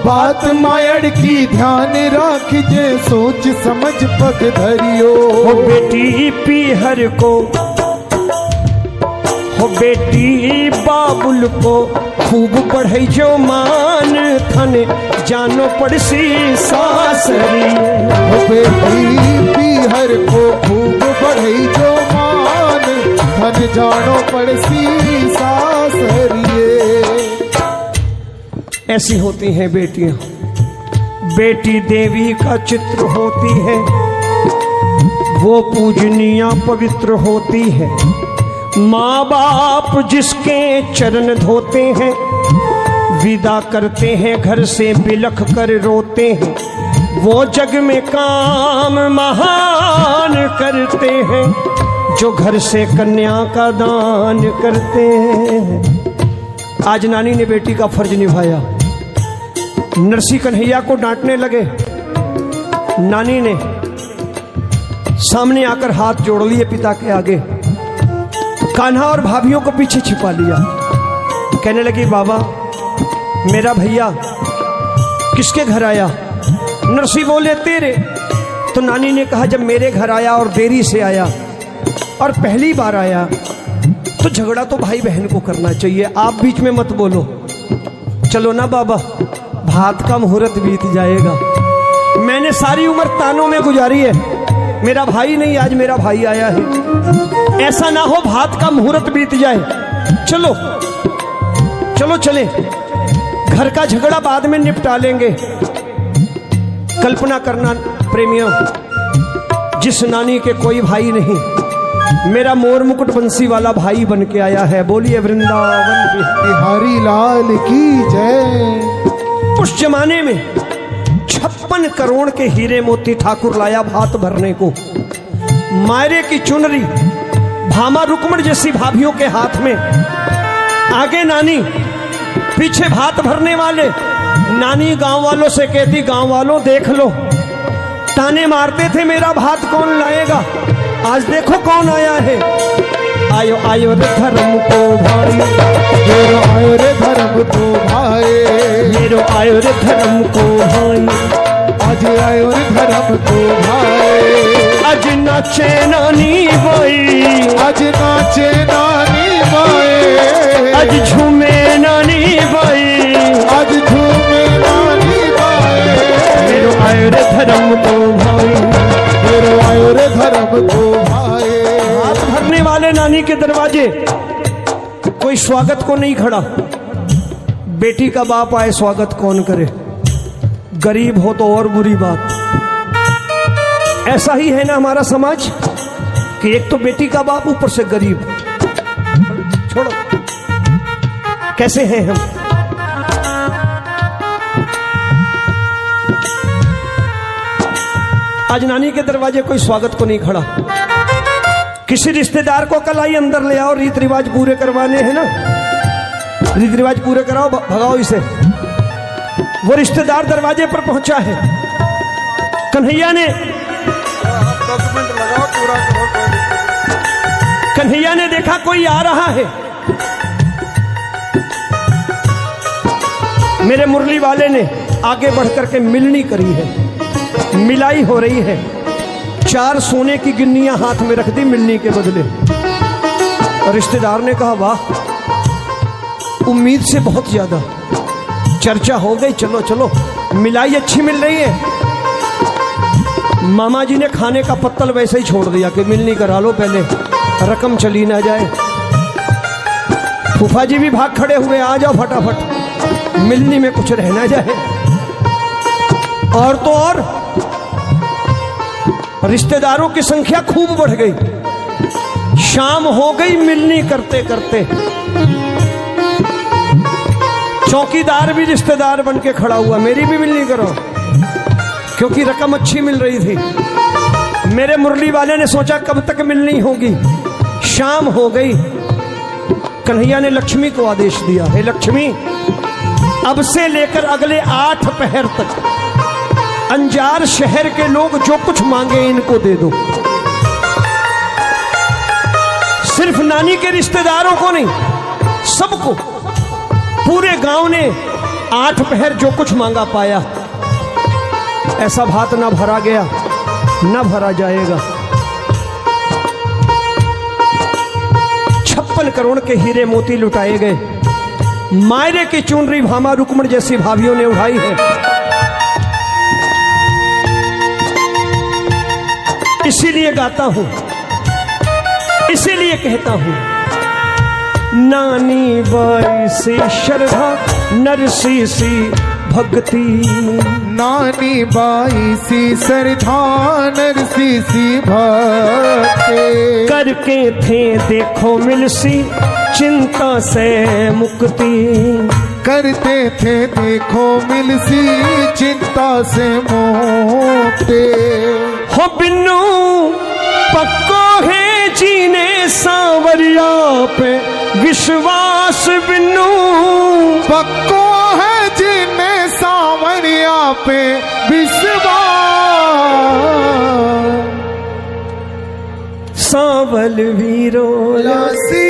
बात मायड़ की ध्यान राखिजे, सोच समझ पग धरियो। हो बेटी पीहर को, हो बेटी बाबुल को खूब बढ़ई जो मान, थन जानो पड़सी सासरिये। हो बेटी पीहर को खूब बढ़ई जो मान, थन जानो पड़सी सासरिये। ऐसी होती हैं बेटियां। बेटी देवी का चित्र होती है, वो पूजनीय पवित्र होती है। माँ बाप जिसके चरण धोते हैं, विदा करते हैं घर से बिलख कर रोते हैं, वो जग में काम महान करते हैं, जो घर से कन्या का दान करते हैं। आज नानी ने बेटी का फर्ज निभाया। नरसी कन्हैया को डांटने लगे, नानी ने सामने आकर हाथ जोड़ लिए पिता के आगे, कान्हा और भाभियों को पीछे छिपा लिया। कहने लगी बाबा मेरा भैया किसके घर आया? नरसी बोले तेरे। तो नानी ने कहा जब मेरे घर आया और देरी से आया और पहली बार आया तो झगड़ा तो भाई बहन को करना चाहिए, आप बीच में मत बोलो। चलो ना बाबा, भात का मुहूर्त बीत जाएगा। मैंने सारी उम्र तानों में गुजारी है, मेरा भाई नहीं आज मेरा भाई आया है, ऐसा ना हो भात का मुहूर्त बीत जाए चलो चलो चले, घर का झगड़ा बाद में निपटा लेंगे। कल्पना करना प्रेमियों, जिस नानी के कोई भाई नहीं, मेरा मोर मुकुट बंसी वाला भाई बन के आया है। बोलिए वृंदावन बिहारी लाल की जय। उस जमाने में 56 करोड़ के हीरे मोती ठाकुर लाया भात भरने को। मायरे की चुनरी भामा रुक्मण जैसी भाभियों के हाथ में, आगे नानी, पीछे भात भरने वाले। नानी गांव वालों से कहती, गांव वालों देख लो, ताने मारते थे मेरा भात कौन लाएगा, आज देखो कौन आया है। आयो आयो रे धर्म को भाई, मेरो आयो रे धर्म को भाई, मेरो आयो रे धर्म को भाई, आज आयो रे धर्म को भाई। आज नाचे नानी बाई, आज नाचे नानी बाई, आज झूमे नानी बाई, आज झूमे नानी बाई। मेरो आयो रे धर्म को भाई, मेरो आयो रे धर्म को भाई। हाथ भरने वाले नानी के दरवाजे कोई स्वागत को नहीं खड़ा। बेटी का बाप आए स्वागत कौन करे, गरीब हो तो और बुरी बात। ऐसा ही है ना हमारा समाज कि एक तो बेटी का बाप, ऊपर से गरीब। छोड़ो, कैसे हैं हम। आज नानी के दरवाजे कोई स्वागत को नहीं खड़ा। किसी रिश्तेदार को कल आई अंदर ले आओ, रीत रिवाज पूरे करवाने हैं ना, रीत रिवाज पूरे कराओ, भगाओ इसे। वो रिश्तेदार दरवाजे पर पहुंचा है। कन्हैया ने 10 मिनट लगाओ, पूरा करो। कन्हैया ने देखा कोई आ रहा है। मेरे मुरली वाले ने आगे बढ़कर के मिलनी करी है, मिलाई हो रही है। 4 सोने की गिन्नियां हाथ में रख दी मिलनी के बदले। और रिश्तेदार ने कहा, वाह, उम्मीद से बहुत ज्यादा। चर्चा हो गई, चलो चलो, मिलाई अच्छी मिल रही है। मामा जी ने खाने का पत्तल वैसे ही छोड़ दिया कि मिलनी करा लो पहले, रकम चली ना जाए। फूफा जी भी भाग खड़े हुए, आ जाओ फटाफट, मिलनी में कुछ रहना जाए। और तो और रिश्तेदारों की संख्या खूब बढ़ गई। शाम हो गई मिलनी करते करते। चौकीदार भी रिश्तेदार बन के खड़ा हुआ, मेरी भी मिलनी करो, क्योंकि रकम अच्छी मिल रही थी। मेरे मुरली वाले ने सोचा कब तक मिलनी होगी। शाम हो गई। कन्हैया ने लक्ष्मी को आदेश दिया, हे लक्ष्मी, अब से लेकर अगले 8 पहर तक अंजार शहर के लोग जो कुछ मांगे इनको दे दो। सिर्फ नानी के रिश्तेदारों को नहीं, सबको। पूरे गांव ने 8 पहर जो कुछ मांगा पाया। ऐसा भात ना भरा गया, ना भरा जाएगा। 56 करोड़ के हीरे मोती लुटाए गए। मायरे की चुनरी भामा रुक्मण जैसी भाभियों ने उठाई है। इसीलिए गाता हूं, इसीलिए कहता हूं, नानी बाई से श्रद्धा, नरसी सी भक्ति। नानी बाई सी श्रद्धा, नरसी सी भक्ति। करके थे देखो मिलसी, चिंता से मुक्ति। करते थे देखो मिलसी, चिंता से मुक्ति। हो बिन्नू पक्को है जीने सांवरिया पे विश्वास। बिन्नू पक्को है जीने सांवरिया पे विश्वास। सांवल वीरो लासी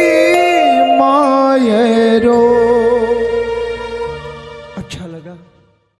मायरो।